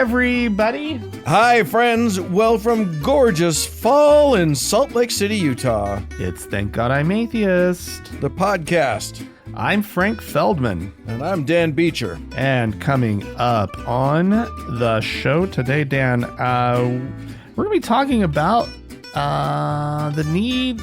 everybody. Hi, friends. Well, from gorgeous fall in Salt Lake City, Utah. It's Thank God I'm Atheist, The podcast. I'm Frank Feldman. And I'm Dan Beecher. And coming up on the show today, Dan, we're going to be talking about the need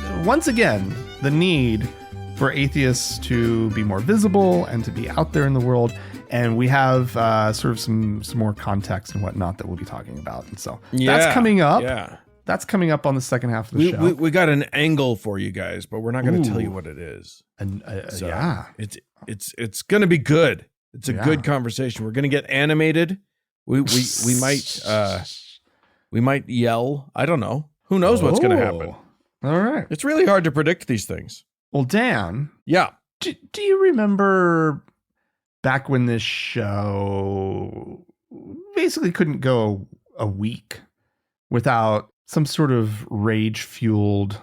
for atheists to be more visible and to be out there in the world. And we have sort of some more context and whatnot that we'll be talking about. And so that's coming up. Yeah. That's coming up on the second half of the show. We got an angle for you guys, but we're not going to tell you what it is. And so yeah, it's going to be good. It's a good conversation. We're going to get animated. We might yell. I don't know. Who knows what's going to happen? All right. It's really hard to predict these things. Well, Dan. Yeah. Do you remember back when this show basically couldn't go a week without some sort of rage-fueled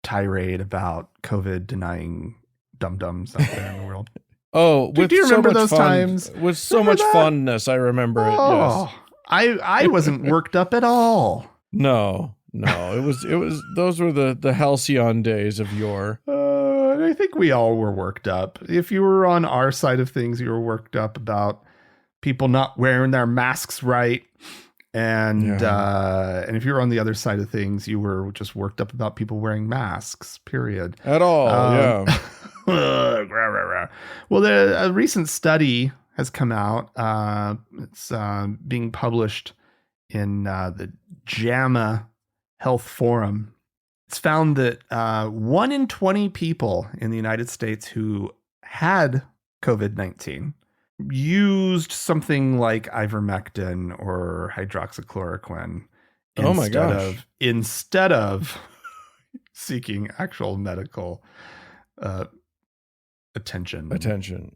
tirade about COVID denying dum-dums out there in the world? Oh, do you remember those times? With so much funness, I remember it. Yes. I wasn't worked up at all. No, it was. Those were the halcyon days of yore. I think we all were worked up. If you were on our side of things, you were worked up about people not wearing their masks right. And if you were on the other side of things, you were just worked up about people wearing masks, period. At all, Well, a recent study has come out. It's being published in the JAMA Health Forum. It's found that 1 in 20 people in the United States who had COVID-19 used something like ivermectin or hydroxychloroquine instead of seeking actual medical attention.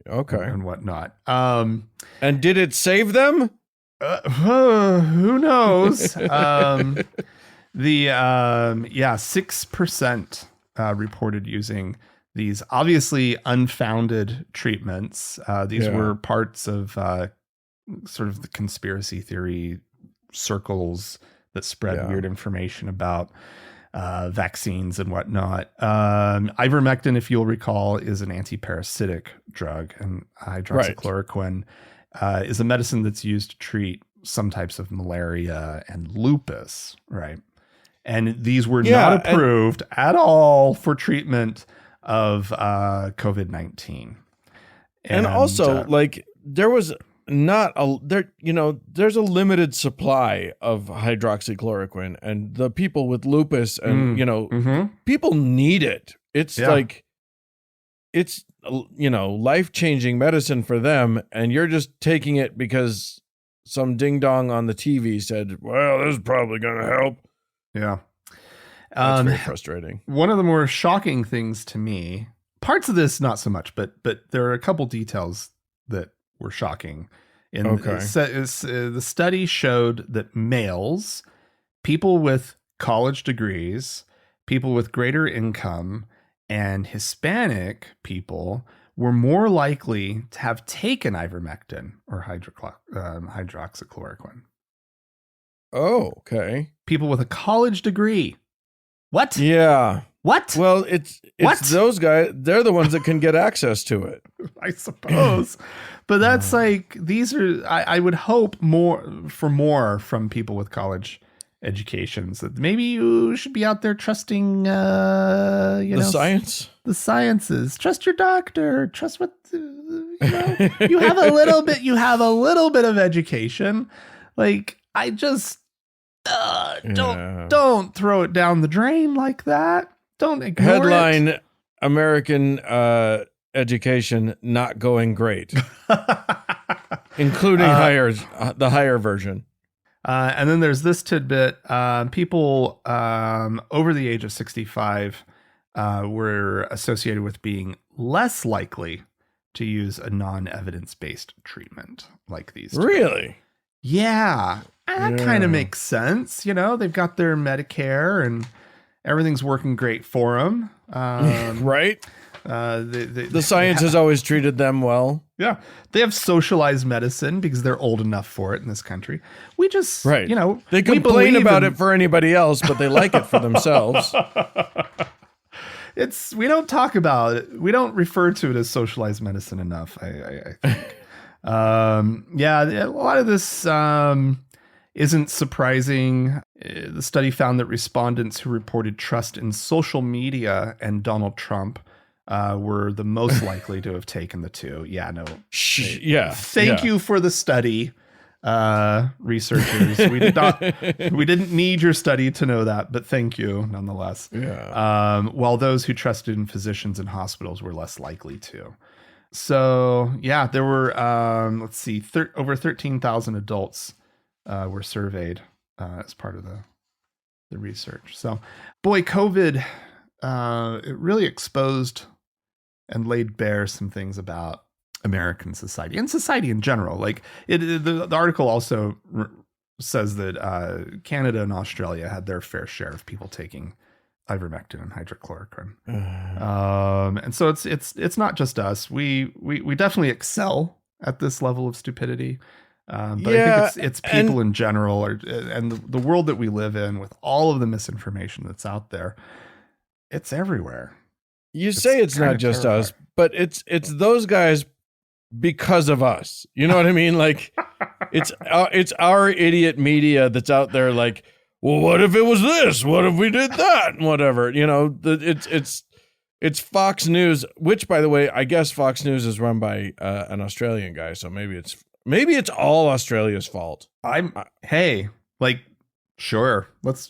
Okay. And whatnot. And did it save them? Who knows? 6% reported using these obviously unfounded treatments. These were parts of sort of the conspiracy theory circles that spread weird information about vaccines and whatnot. Ivermectin, if you'll recall, is an antiparasitic drug, and hydroxychloroquine is a medicine that's used to treat some types of malaria and lupus, right? And these were not approved at all for treatment of COVID-19. And also, there was there's a limited supply of hydroxychloroquine, and the people with lupus and, people need it. It's it's life-changing medicine for them. And you're just taking it because some ding dong on the TV said, well, this is probably going to help. Yeah. That's very frustrating. One of the more shocking things to me, parts of this, not so much, but there are a couple details that were shocking. The study showed that males, people with college degrees, people with greater income, and Hispanic people were more likely to have taken ivermectin or hydroxychloroquine. Oh, okay. People with a college degree. What? Yeah. What? Well, it's those guys. They're the ones that can get access to it, I suppose. But that's these are. I would hope more from people with college educations, that maybe you should be out there trusting the science, the sciences. Trust your doctor. Trust what you have a little bit. You have a little bit of education. I just don't throw it down the drain like that. Don't ignore Headline: it. American education not going great, including the higher version. And then there's this tidbit. People over the age of 65 were associated with being less likely to use a non-evidence-based treatment like these. Really? Yeah. That kind of makes sense. They've got their Medicare and everything's working great for them. Right? The science has always treated them well. Yeah. They have socialized medicine because they're old enough for it in this country. We just, right. They we complain about it for anybody else, but they like it for themselves. We don't talk about it. We don't refer to it as socialized medicine enough, I think. A lot of this isn't surprising. The study found that respondents who reported trust in social media and Donald Trump were the most likely to have taken the two. Yeah, no. Thank you for the study, researchers. We didn't need your study to know that, but thank you nonetheless. Yeah. While those who trusted in physicians and hospitals were less likely to. So yeah, there were over 13,000 adults were surveyed as part of the research. So, boy, COVID it really exposed and laid bare some things about American society and society in general. Like the article also says that Canada and Australia had their fair share of people taking ivermectin and hydrochloroquine. And so it's not just us. We definitely excel at this level of stupidity. But I think it's people in general, and the world that we live in with all of the misinformation that's out there. It's everywhere. You say it's not just terrifying. Us, but it's those guys because of us. You know what I mean? Like it's our idiot media that's out there like, well, what if it was this? What if we did that? And whatever. It's Fox News, which, by the way, I guess Fox News is run by an Australian guy, so maybe it's all Australia's fault. Sure.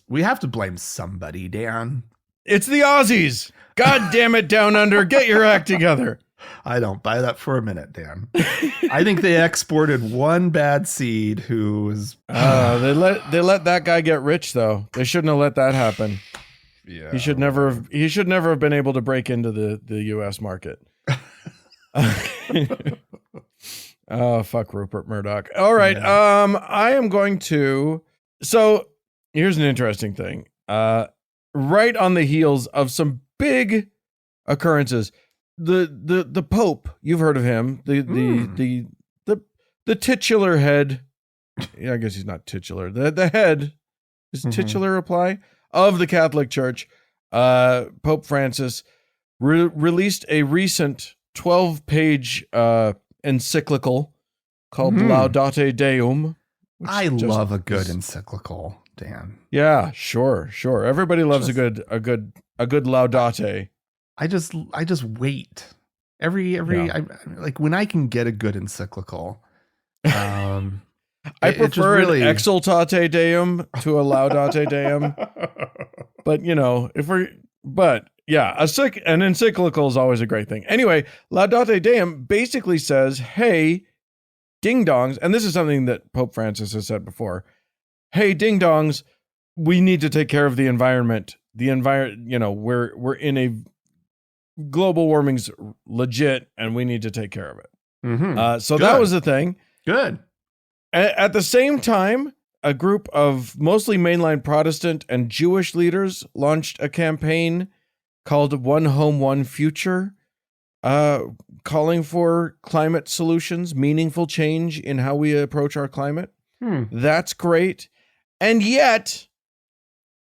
We have to blame somebody, Dan. It's the Aussies. God damn it, Down Under. Get your act together. I don't buy that for a minute, Dan. I think they exported one bad seed who was. They let that guy get rich, though. They shouldn't have let that happen. Yeah. He should never have been able to break into the U.S. market. Oh, fuck Rupert Murdoch. All right. Yeah. I am going to. So here's an interesting thing. Right on the heels of some big occurrences, the Pope, you've heard of him, the titular head. Yeah, I guess he's not titular. The head is titular apply of the Catholic Church. Pope Francis released a recent 12-page encyclical called Laudate Deum. I love a good encyclical, Dan. Yeah, sure. Everybody loves a good Laudate. I just wait every like when I can get a good encyclical. I prefer an Exultate Deum to a Laudate Deum. But an encyclical is always a great thing. Anyway, Laudate Deum basically says, hey, ding dongs, and this is something that Pope Francis has said before. Hey, ding dongs, we need to take care of the environment. The environment, we're in a global warming's legit, and we need to take care of it. So that was the thing. Good. At the same time, a group of mostly mainline Protestant and Jewish leaders launched a campaign called One Home, One Future, calling for climate solutions, meaningful change in how we approach our climate. That's great. And yet,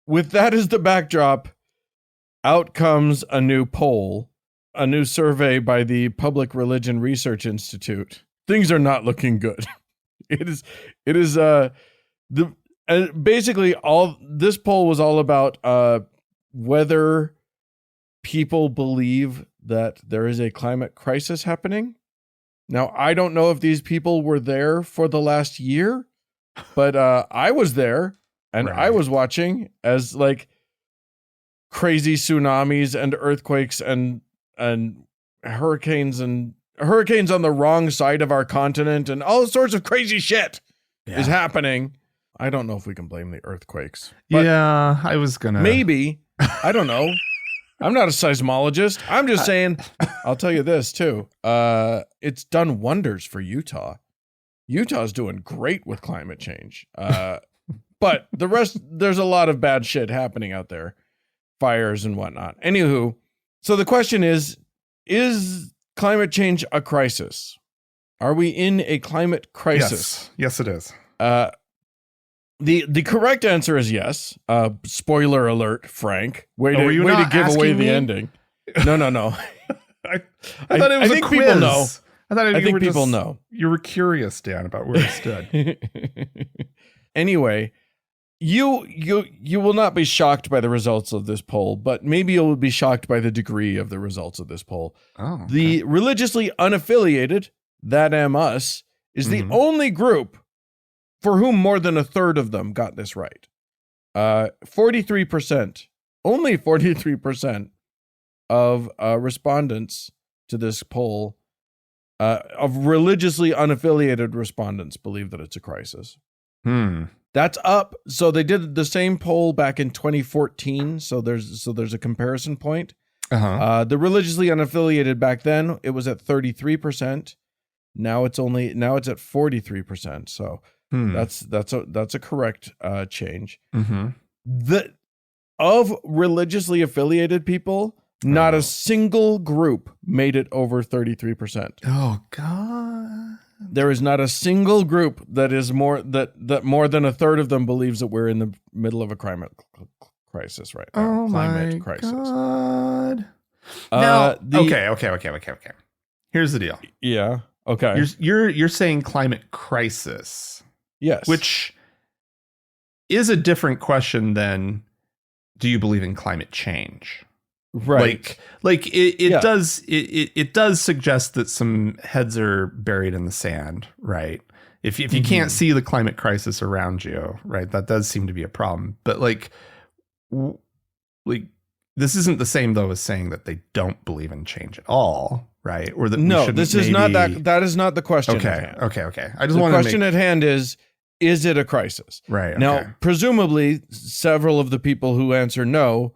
with that as the backdrop, out comes a new poll, a new survey by the Public Religion Research Institute. Things are not looking good. Basically all this poll was all about whether people believe that there is a climate crisis happening. Now, I don't know if these people were there for the last year, but I was there and I was watching as like crazy tsunamis and earthquakes and hurricanes on the wrong side of our continent and all sorts of crazy shit is happening. I don't know if we can blame the earthquakes. Yeah, I was gonna. Maybe. I don't know. I'm not a seismologist. I'm just saying, I'll tell you this too. It's done wonders for Utah. Utah's doing great with climate change. But the rest, there's a lot of bad shit happening out there. Fires and whatnot. Anywho, so the question is, is climate change a crisis? Are we in a climate crisis? Yes, it is. The correct answer is yes. Spoiler alert, Frank. Way to give away the ending. No. I thought it was a quiz. People know. I think people know. You were curious, Dan, about where it stood. Anyway, you will not be shocked by the results of this poll, but maybe you will be shocked by the degree of the results of this poll. Oh, okay. The religiously unaffiliated, that am us, is the only group for whom more than a third of them got this right. 43%, only 43% of respondents to this poll, of religiously unaffiliated respondents, believe that it's a crisis. That's up. So they did the same poll back in 2014. So there's a comparison point. The religiously unaffiliated back then, it was at 33%. Now it's at 43%. So that's a correct change. Of religiously affiliated people, not a single group made it over 33%. Oh God. There is not a single group that is more than a third of them believes that we're in the middle of a climate crisis right now. Oh climate my crisis. God. Now, okay. Here's the deal. Yeah. Okay. You're saying climate crisis. Yes. Which is a different question than do you believe in climate change? Right. It does suggest that some heads are buried in the sand, right? If you can't see the climate crisis around you, right, that does seem to be a problem. But this isn't the same though as saying that they don't believe in change at all, right? Or that this is not that. That is not the question. Okay. I just the want question at hand is it a crisis? Right. Okay. Now, presumably, several of the people who answer no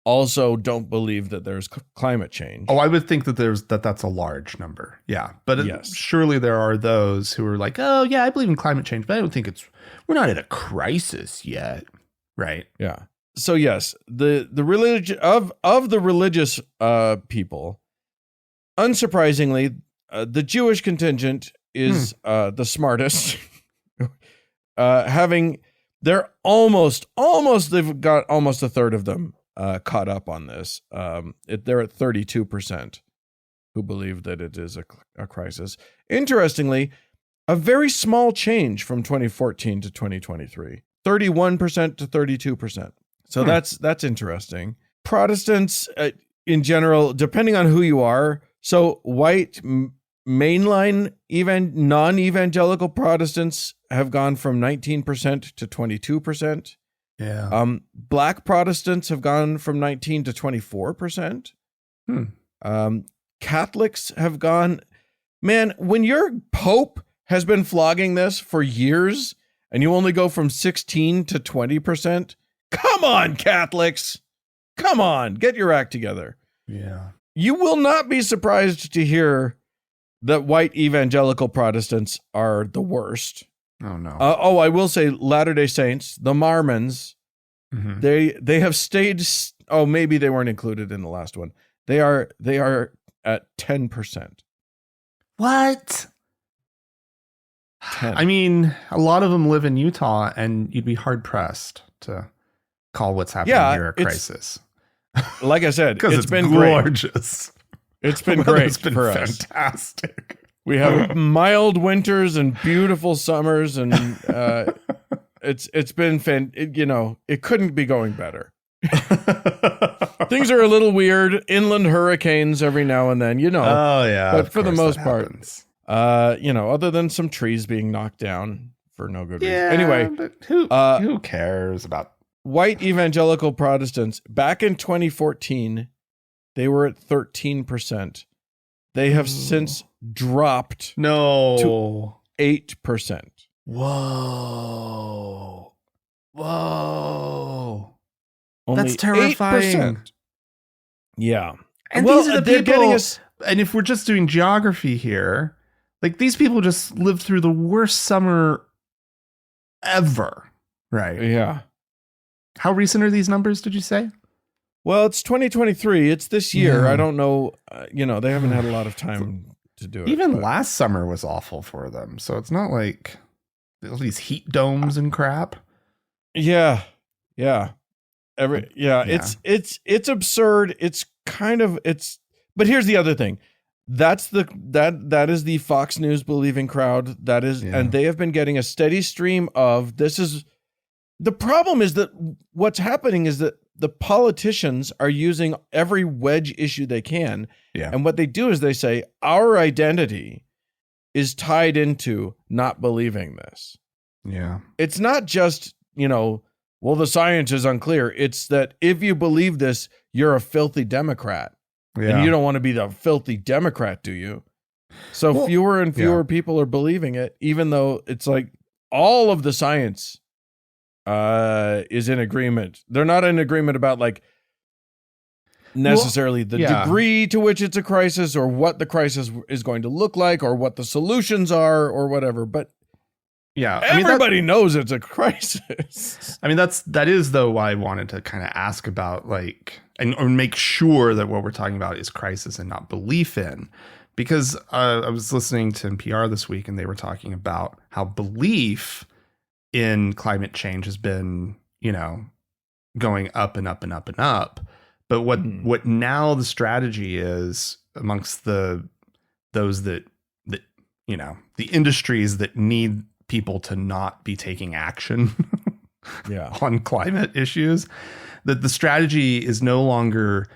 also don't believe that there's climate change. Oh, I would think that that's a large number. Yeah. But yes. Surely there are those who are like, oh yeah, I believe in climate change, but I don't think we're not in a crisis yet. Right. Yeah. So yes, the religion of the religious people, unsurprisingly, the Jewish contingent is the smartest. They've got almost a third of them caught up on this. They're at 32% who believe that it is a crisis. Interestingly, a very small change from 2014 to 2023, 31% to 32%. So that's interesting. Protestants in general, depending on who you are, so white mainline non-evangelical Protestants have gone from 19% to 22%. Yeah. Black Protestants have gone from 19 to 24%. Catholics have gone, man, when your Pope has been flogging this for years and you only go from 16 to 20%, come on, Catholics. Come on, get your act together. Yeah. You will not be surprised to hear that white evangelical Protestants are the worst. Oh, no. I will say Latter-day Saints, the Mormons, they have stayed. Oh, maybe they weren't included in the last one. They are at 10%. What? 10. I mean, a lot of them live in Utah, and you'd be hard pressed to call what's happening here a crisis. Like I said, it's been gorgeous. It's been great. It's been for fantastic. Us. We have mild winters and beautiful summers, and it's been it couldn't be going better. Things are a little weird. Inland hurricanes every now and then, Oh yeah, but for the most part, other than some trees being knocked down for no good reason. Anyway, but who cares about white evangelical Protestants? Back in 2014, they were at 13%. They have since dropped to 8%. Whoa. Only that's terrifying. 8%. Yeah. And these are the people, and if we're just doing geography here, like these people just lived through the worst summer ever. Right. Yeah. How recent are these numbers, did you say? Well, it's 2023. It's this year. I don't know. They haven't had a lot of time to do it. Even last summer was awful for them. So it's not like all these heat domes and crap. Yeah. It's absurd. But here's the other thing. That is the Fox News believing crowd. That is, and they have been getting a steady stream of this. Is the problem is that what's happening is that the politicians are using every wedge issue they can. Yeah. And what they do is they say, our identity is tied into not believing this. Yeah. It's not just, well, the science is unclear. It's that if you believe this, you're a filthy Democrat. Yeah. And you don't want to be the filthy Democrat, do you? So fewer and fewer people are believing it, even though it's like all of the science is in agreement. They're not in agreement about like necessarily the degree to which it's a crisis or what the crisis is going to look like or what the solutions are or whatever. But everybody knows it's a crisis. I mean, that is though why I wanted to kind of ask about or make sure that what we're talking about is crisis and not belief in, because I was listening to NPR this week and they were talking about how belief in climate change has been, going up and up and up and up. But what now the strategy is amongst those that the industries that need people to not be taking action on climate issues, that the strategy is no longer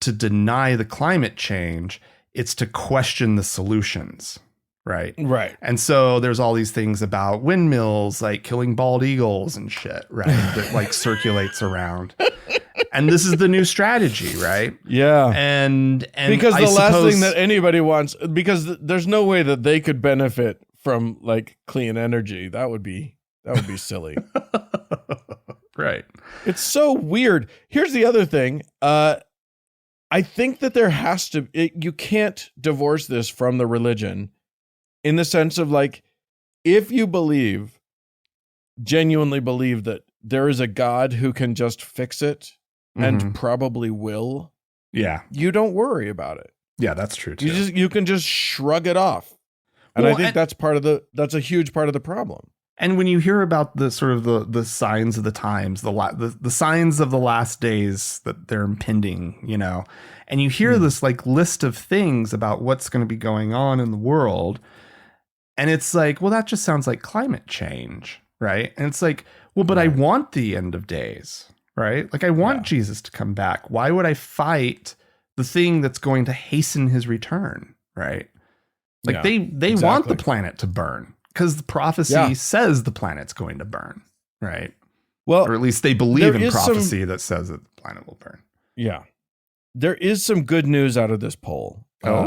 to deny the climate change, it's to question the solutions. Right. And so there's all these things about windmills, like killing bald eagles and shit, right? That circulates around. And this is the new strategy, right? Yeah. And because the last thing that anybody wants, because there's no way that they could benefit from clean energy. That would be silly. Right. It's so weird. Here's the other thing. I think that there has to, you can't divorce this from the religion. In the sense of if you genuinely believe that there is a God who can just fix it and probably will, you don't worry about it. Yeah, that's true too. You can just shrug it off. And I think that's a huge part of the problem. And when you hear about the sort of the signs of the times, the signs of the last days that they're impending, and you hear this list of things about what's going to be going on in the world. And it's that just sounds like climate change, right? And it's but I want the end of days, right? I want Jesus to come back. Why would I fight the thing that's going to hasten his return, right? They want the planet to burn because the prophecy says the planet's going to burn, right? Well, or at least they believe in prophecy that says that the planet will burn. Yeah. There is some good news out of this poll.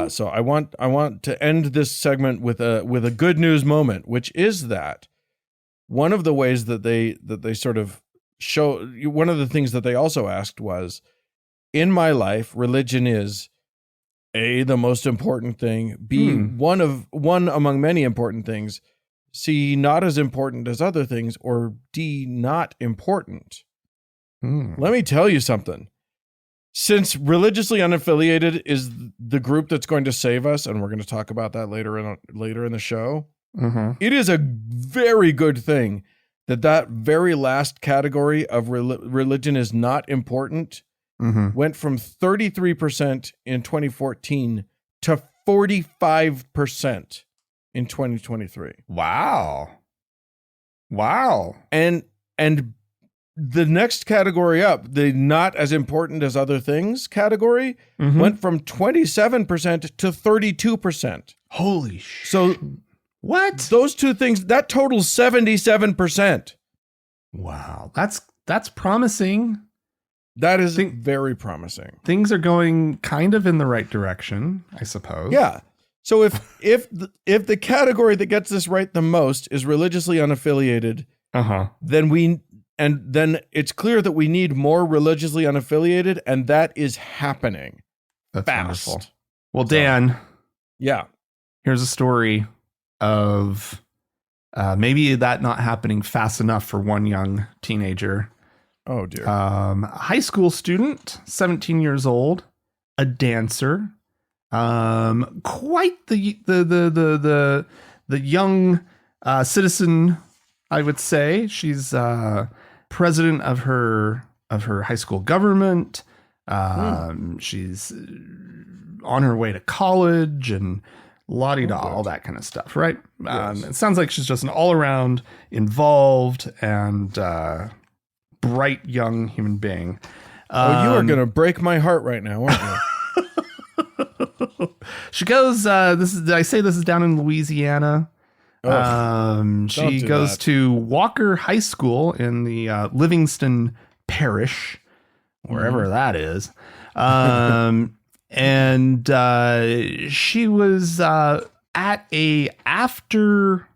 So I want to end this segment with a good news moment, which is that one of the ways that they sort of show, one of the things that they also asked was, in my life, religion is A, the most important thing, B, one among many important things, C, not as important as other things, or D, not important. Let me tell you something. Since religiously unaffiliated is the group that's going to save us, and we're going to talk about that later in the show, it is a very good thing that very last category of religion is not important went from 33% in 2014 to 45% in 2023. Wow. And the next category up, the not as important as other things category, went from 27% to 32%. Holy shit. So what? Those two things, that totals 77%. Wow. That's promising. That is very promising. Things are going kind of in the right direction, I suppose. Yeah. So if the category that gets this right the most is religiously unaffiliated, then it's clear that we need more religiously unaffiliated, and that is happening. That's fast. Wonderful. Well, Dan, yeah, here's a story of maybe that not happening fast enough for one young teenager. Oh dear. A high school student, 17 years old, a dancer, quite the young citizen, I would say. She's president of her high school government. She's on her way to college and la-di-da, all that kind of stuff, right? Yes. It sounds like she's just an all-around involved and bright young human being. You are going to break my heart right now, aren't you? She goes, did I say this is down in Louisiana? She goes to Walker High School in the Livingston Parish, wherever that is. And she was at after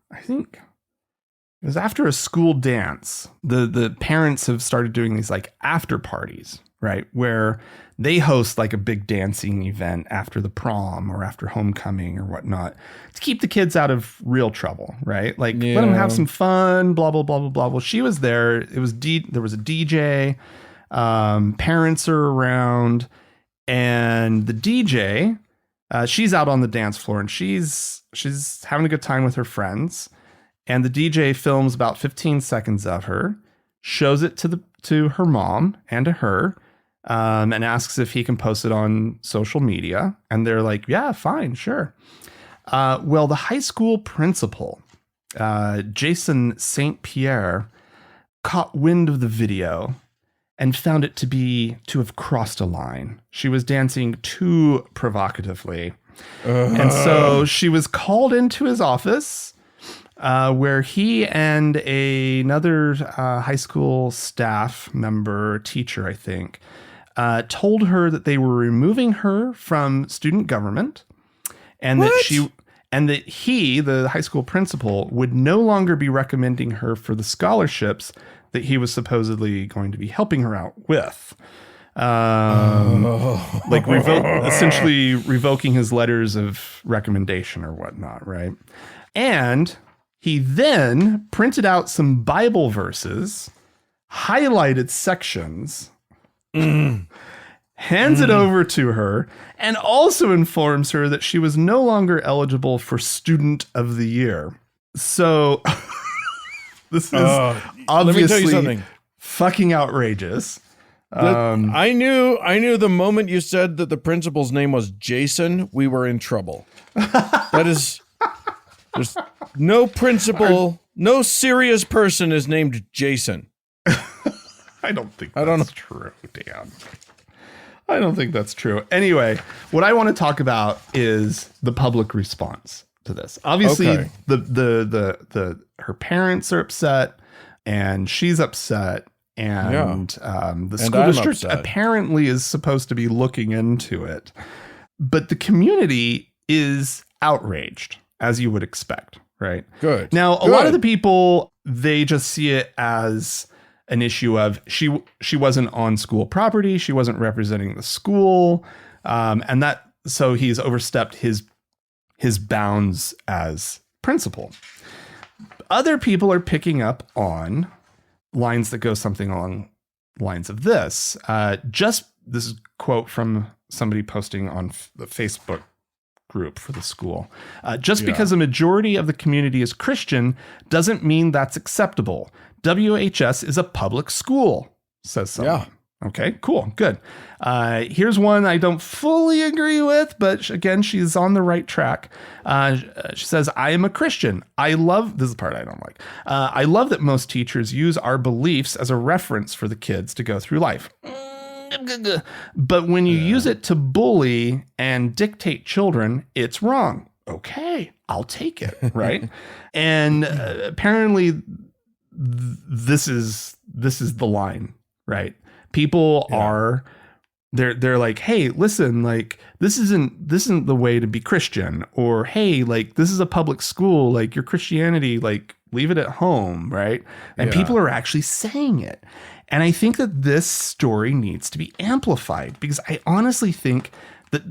a school dance. The parents have started doing these like after parties, right? Where they host like a big dancing event after the prom or after homecoming or whatnot to keep the kids out of real trouble, right? Like let them have some fun, blah, blah, blah, blah, blah. Well, she was there. There was a DJ. Parents are around, and the DJ, she's out on the dance floor and she's having a good time with her friends. And the DJ films about 15 seconds of her, shows it to her mom and to her, and asks if he can post it on social media. And they're like, yeah, fine, sure. Well, the high school principal, Jason St. Pierre, caught wind of the video and found it to have crossed a line. She was dancing too provocatively. And so she was called into his office, where he and another high school staff member, teacher, I think, told her that they were removing her from student government, and that he, the high school principal, would no longer be recommending her for the scholarships that he was supposedly going to be helping her out with. Essentially revoking his letters of recommendation or whatnot, right? And he then printed out some Bible verses, highlighted sections, hands it over to her, and also informs her that she was no longer eligible for Student of the Year. So this is obviously fucking outrageous. I knew the moment you said that the principal's name was Jason, we were in trouble. There's no principal, no serious person is named Jason. I don't think that's true, Dan. I don't think that's true. Anyway, what I want to talk about is the public response to this. Obviously, her parents are upset, and she's upset, and the school district apparently is supposed to be looking into it. But the community is outraged, as you would expect, right? Good. Now, a lot of the people, they just see it as an issue of she wasn't on school property, she wasn't representing the school, so he's overstepped his bounds as principal. Other people are picking up on lines that go something along lines of this. This is a quote from somebody posting on the Facebook group for the school. Because a majority of the community is Christian doesn't mean that's acceptable. WHS is a public school, says someone. Yeah. Okay, cool, good. Here's one I don't fully agree with, but again, she's on the right track. She says, I am a Christian. This is the part I don't like. I love that most teachers use our beliefs as a reference for the kids to go through life. But when you use it to bully and dictate children, it's wrong. Okay, I'll take it, right? And apparently this is the line, right? People are they're like, hey, listen, like this isn't the way to be Christian, or hey, like this is a public school, like your Christianity, like leave it at home, right? And people are actually saying it. And I think that this story needs to be amplified, because I honestly think that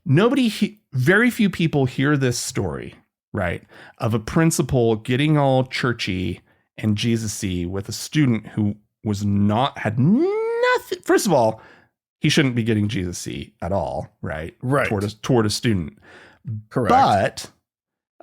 very few people hear this story, right, of a principal getting all churchy and Jesus-y with a student who had nothing. First of all, he shouldn't be getting Jesus seat at all, right? Right. Toward a student. Correct. But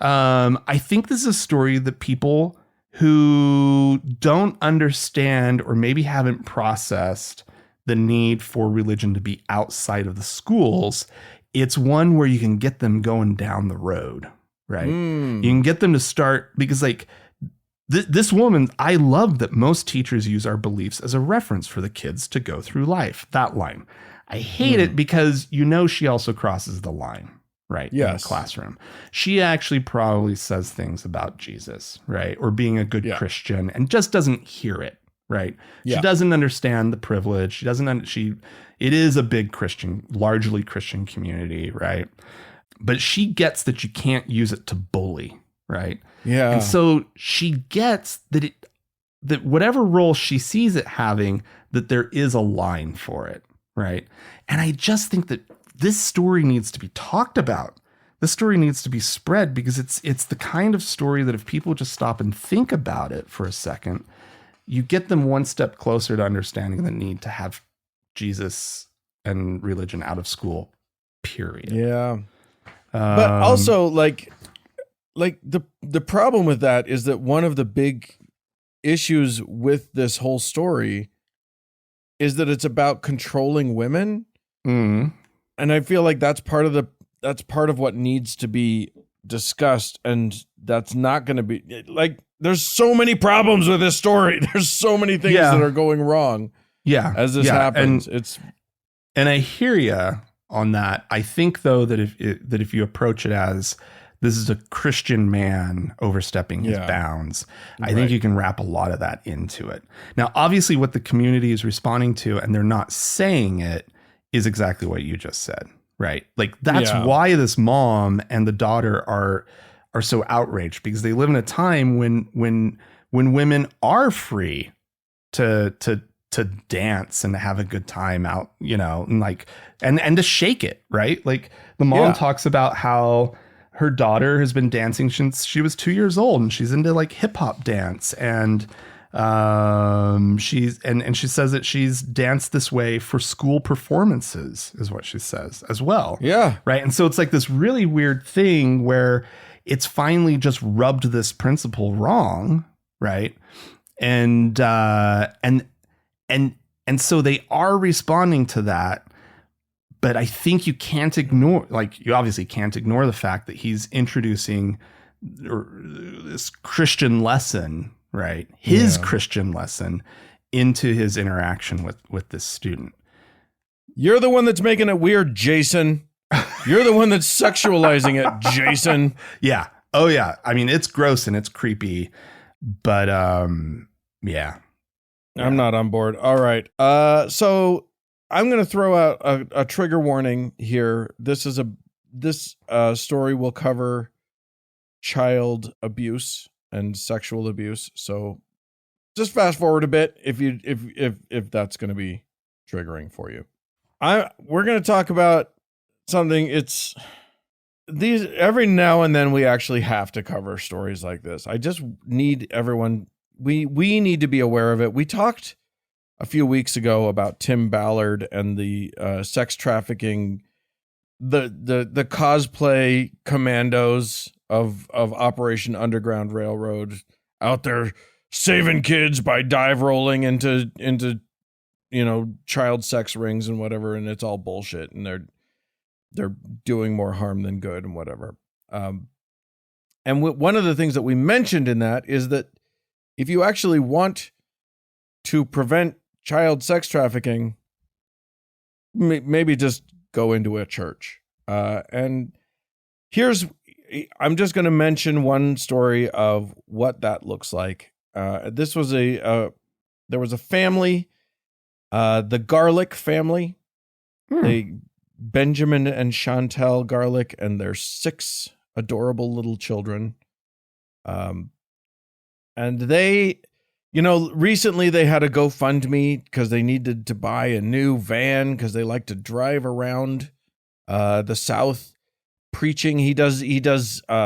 I think this is a story that people who don't understand or maybe haven't processed the need for religion to be outside of the schools, it's one where you can get them going down the road, right? You can get them to start, because like this woman, I love that most teachers use our beliefs as a reference for the kids to go through life. That line. I hate it because she also crosses the line, right? Yes. In the classroom. She actually probably says things about Jesus, right? Or being a good Christian, and just doesn't hear it, right? Yeah. She doesn't understand the privilege. She doesn't, it is a big largely Christian community, right? But she gets that you can't use it to bully, right? Yeah. And so she gets that whatever role she sees it having, that there is a line for it, right? And I just think that this story needs to be talked about. This story needs to be spread, because it's the kind of story that if people just stop and think about it for a second, you get them one step closer to understanding the need to have Jesus and religion out of school, period. Yeah. But also like the problem with that is that one of the big issues with this whole story is that it's about controlling women. Mm. And I feel like that's part of what needs to be discussed. And that's not going to be like, there's so many problems with this story. There's so many things that are going wrong. Yeah. As this happens. And I hear you on that. I think though that if you approach it as this is a Christian man overstepping his bounds, I think you can wrap a lot of that into it. Now, obviously what the community is responding to, and they're not saying it, is exactly what you just said, right? Like that's why this mom and the daughter are so outraged, because they live in a time when women are free to dance and to have a good time out, and like, and to shake it, right? Like the mom talks about how her daughter has been dancing since she was 2 years old, and she's into like hip hop dance, and she says that she's danced this way for school performances, is what she says as well. Yeah. Right. And so it's like this really weird thing where it's finally just rubbed this principle wrong. Right. And so they are responding to that. But I think you obviously can't ignore the fact that he's introducing this Christian lesson, right? His Christian lesson into his interaction with this student. You're the one that's making it weird, Jason. You're the one that's sexualizing it, Jason. Yeah. Oh yeah. I mean, it's gross and it's creepy, but yeah. I'm not on board. All right. So I'm going to throw out a trigger warning here. This story will cover child abuse and sexual abuse. So just fast forward a bit if that's going to be triggering for you. We're going to talk about something. It's these every now and then we actually have to cover stories like this. I just need everyone. We need to be aware of it. We talked a few weeks ago about Tim Ballard and the sex trafficking, the cosplay commandos of Operation Underground Railroad out there saving kids by dive rolling into child sex rings and whatever, and it's all bullshit, and they're doing more harm than good and whatever. And one of the things that we mentioned in that is that if you actually want to prevent child sex trafficking, maybe just go into a church. And I'm just going to mention one story of what that looks like. There was a family, the Garlic family, Benjamin and Chantel Garlic, and their 6 adorable little children. And they, recently they had a GoFundMe because they needed to buy a new van because they like to drive around the South preaching. He does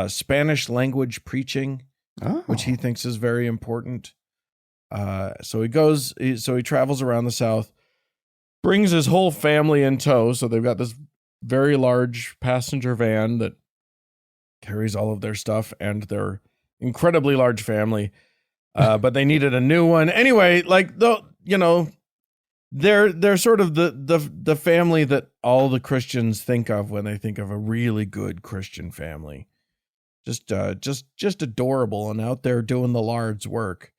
Spanish language preaching, which he thinks is very important. So he travels around the South, brings his whole family in tow. So they've got this very large passenger van that carries all of their stuff and their incredibly large family. But they needed a new one anyway. Like they're sort of the family that all the Christians think of when they think of a really good Christian family. Just adorable and out there doing the Lord's work.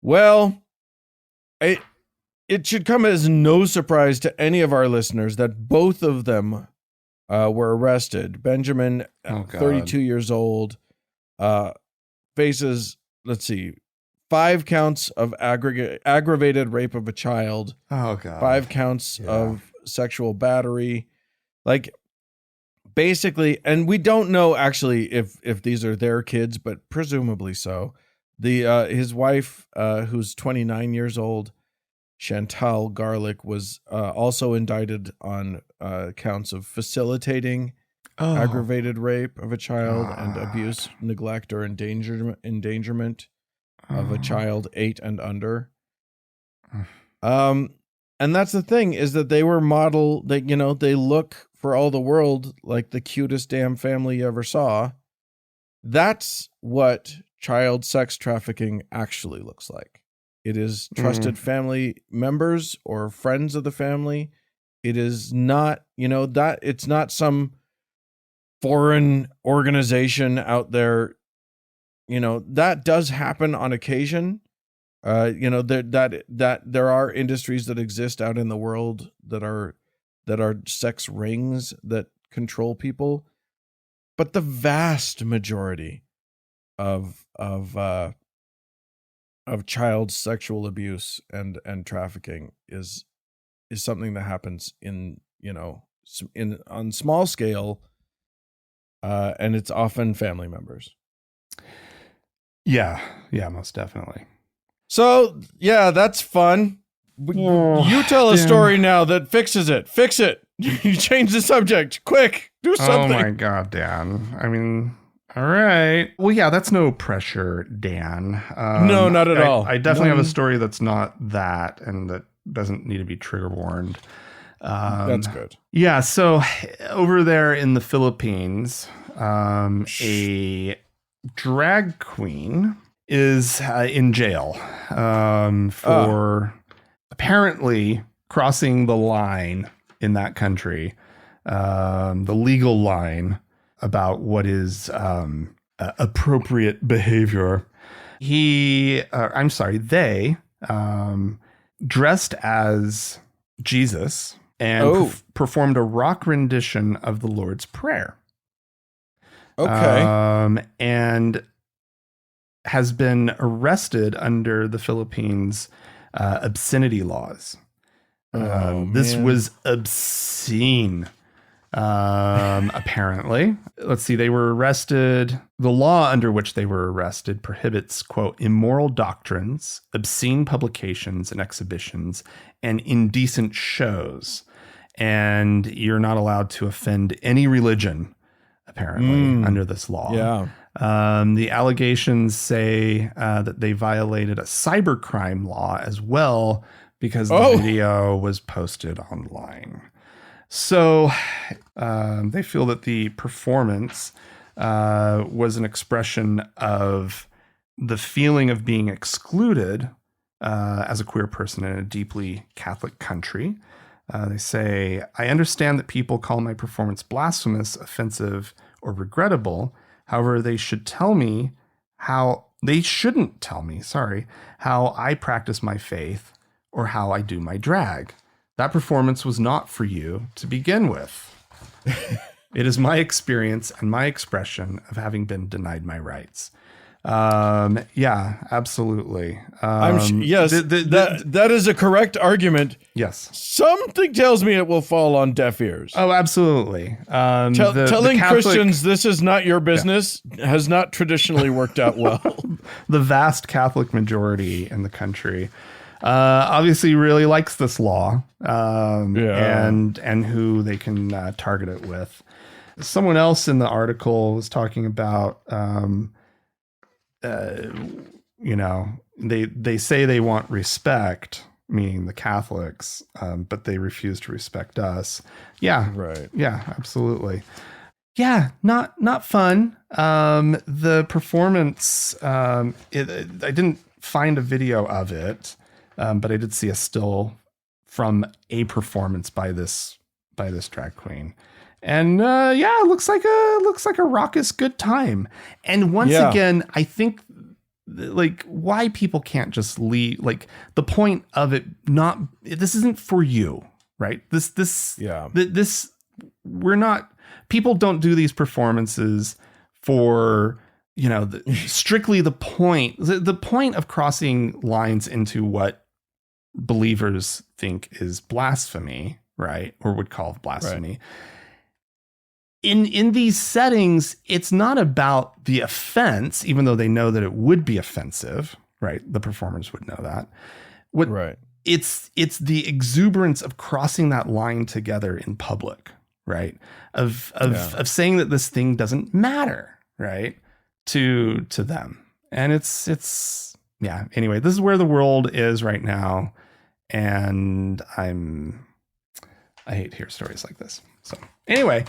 Well, it should come as no surprise to any of our listeners that both of them were arrested. Benjamin, 32 years old, faces, 5 counts of aggravated rape of a child. Oh, God. 5 counts of sexual battery. Like, basically, and we don't know actually if these are their kids, but presumably so. His wife, who's 29 years old, Chantal Garlick, was also indicted on counts of facilitating aggravated rape of a child and abuse, neglect, or endangerment of a child 8 and under. And that's the thing, is that they were they look for all the world like the cutest damn family you ever saw. That's what child sex trafficking actually looks like. It is trusted family members or friends of the family. It is not, that it's not some foreign organization out there. That does happen on occasion. That there are industries that exist out in the world that are sex rings that control people, but the vast majority of child sexual abuse and trafficking is something that happens on small scale, and it's often family members. Yeah, most definitely. So, yeah, that's fun. You tell a story now that fixes it. Fix it. You change the subject. Quick. Do something. Oh, my God, Dan. I mean, all right. Well, yeah, that's no pressure, Dan. No, not at all. I definitely have a story that's not that and that doesn't need to be trigger warned. That's good. Yeah, so over there in the Philippines, a drag queen is in jail for apparently crossing the line in that country, the legal line about what is appropriate behavior. They dressed as Jesus and performed a rock rendition of the Lord's Prayer. Okay. And has been arrested under the Philippines obscenity laws. This was obscene, apparently. Let's see, they were arrested. The law under which they were arrested prohibits, quote, immoral doctrines, obscene publications and exhibitions, and indecent shows. And you're not allowed to offend any religion, apparently, under this law. Yeah. The allegations say that they violated a cybercrime law as well because the video was posted online. So they feel that the performance was an expression of the feeling of being excluded as a queer person in a deeply Catholic country. They say, I understand that people call my performance blasphemous, offensive, or regrettable. However, they shouldn't tell me how I practice my faith or how I do my drag. That performance was not for you to begin with. It is my experience and my expression of having been denied my rights. Yeah, absolutely. Yes, that is a correct argument. Yes. Something tells me it will fall on deaf ears. Oh, absolutely. Telling Christians this is not your business has not traditionally worked out well. The vast Catholic majority in the country obviously really likes this law and who they can target it with. Someone else in the article was talking about they say they want respect, meaning the Catholics, but they refuse to respect us. Yeah. Right. Yeah, absolutely. Yeah, not fun. The performance, I didn't find a video of it, but I did see a still from a performance by this drag queen. And it looks like a raucous good time. And once again, I think like why people can't just leave, like the point of it, this isn't for you, right? This we're not, people don't do these performances for, strictly the point of crossing lines into what believers think is blasphemy, right? Or would call blasphemy. Right. In these settings, it's not about the offense, even though they know that it would be offensive, right? The performers would know that. Right. It's the exuberance of crossing that line together in public, right? Of saying that this thing doesn't matter, right? To them. And it's anyway, this is where the world is right now. And I hate to hear stories like this. So anyway,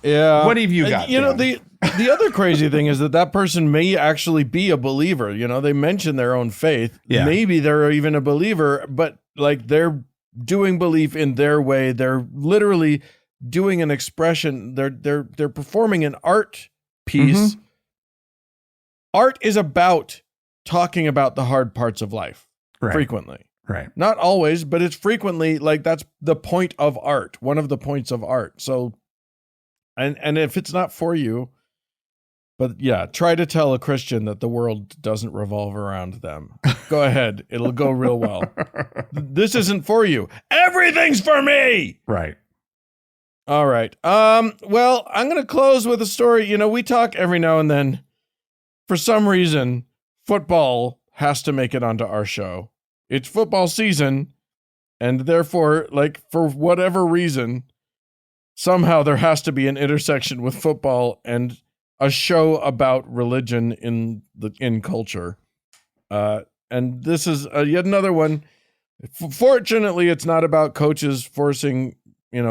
what have you got? The other crazy thing is that person may actually be a believer. They mention their own faith. Yeah. Maybe they're even a believer, but like they're doing belief in their way. They're literally doing an expression. They're performing an art piece. Mm-hmm. Art is about talking about the hard parts of life frequently. Right. Not always, but it's frequently, like, that's the point of art. One of the points of art. So, and if it's not for you, but yeah, try to tell a Christian that the world doesn't revolve around them. Go ahead. It'll go real well. This isn't for you. Everything's for me. Right. All right. Well, I'm going to close with a story. We talk every now and then. For some reason, football has to make it onto our show. It's football season, and therefore, like, for whatever reason, somehow there has to be an intersection with football and a show about religion in culture. And this is yet another one. Fortunately, it's not about coaches forcing,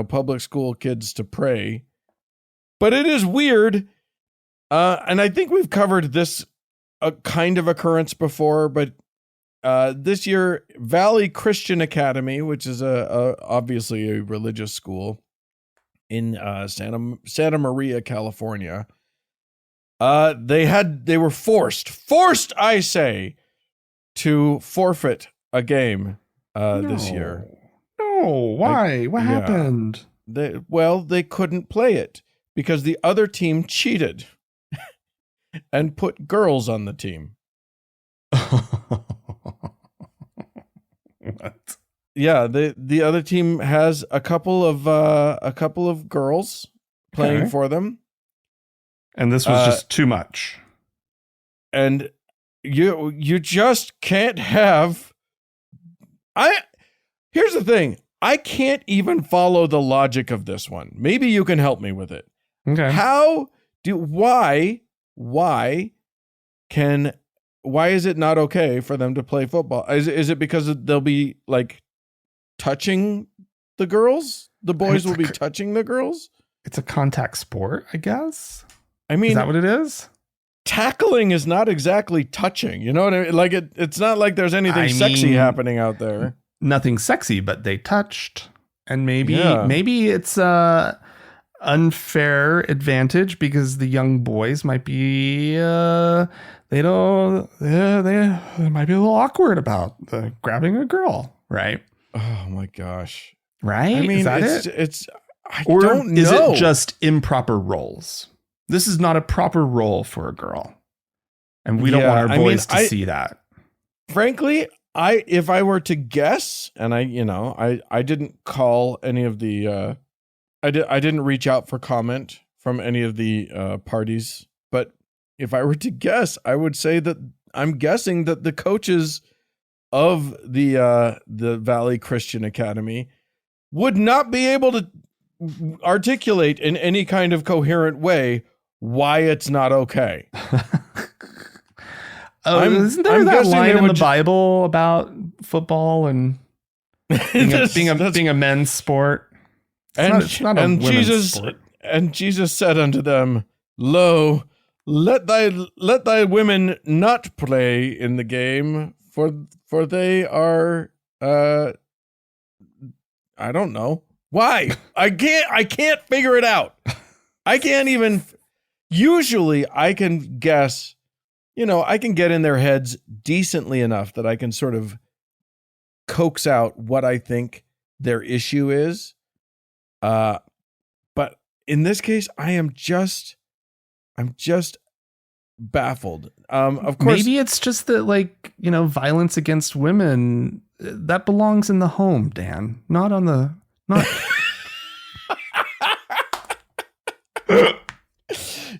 public school kids to pray, but it is weird. And I think we've covered this kind of occurrence before, but this year, Valley Christian Academy, which is obviously a religious school in Santa Maria, California, they were forced, I say, to forfeit a game this year. No, why? What happened? They couldn't play it because the other team cheated and put girls on the team. What? Yeah, the other team has a couple of girls playing for them, and this was just too much. And you just can't have. Here's the thing. I can't even follow the logic of this one. Maybe you can help me with it. Okay. Why is it not okay for them to play football? Is it because they'll be like touching the girls? The boys will be touching the girls? It's a contact sport, I guess. I mean, is that what it is? Tackling is not exactly touching. You know what I mean? Like it's not like there's anything sexy happening out there. Nothing sexy, but they touched. And maybe it's unfair advantage because the young boys might be they might be a little awkward about grabbing a girl, right? Oh my gosh. Right? I mean, is that it's I or don't know. Is it just improper roles? This is not a proper role for a girl. And we don't want our boys to see that. Frankly, if I were to guess, and I didn't call any of the I didn't reach out for comment from any of the parties, but if I were to guess, I would say that I'm guessing that the coaches of the Valley Christian Academy would not be able to articulate in any kind of coherent way why it's not okay. Oh, isn't there that line in the Bible about football and being a men's sport? It's not a women's sport. And Jesus said unto them, Lo, let thy women not play in the game, for they are I don't know. Why? I can't figure it out. I can't even. Usually I can guess, I can get in their heads decently enough that I can sort of coax out what I think their issue is. But in this case, I'm just baffled. Of course, maybe it's just that, violence against women that belongs in the home, Dan, not.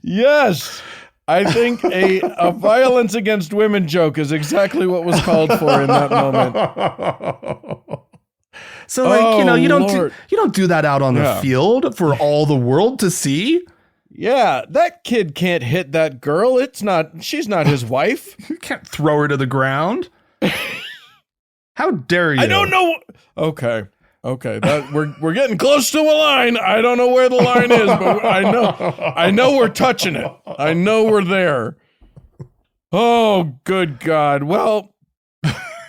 Yes, I think a violence against women joke is exactly what was called for in that moment. So, you don't do that out on the field for all the world to see. Yeah, that kid can't hit that girl. She's not his wife. You can't throw her to the ground. How dare you? I don't know. Okay. That we're getting close to a line. I don't know where the line is, but I know we're touching it. I know we're there. Oh, good God. Well,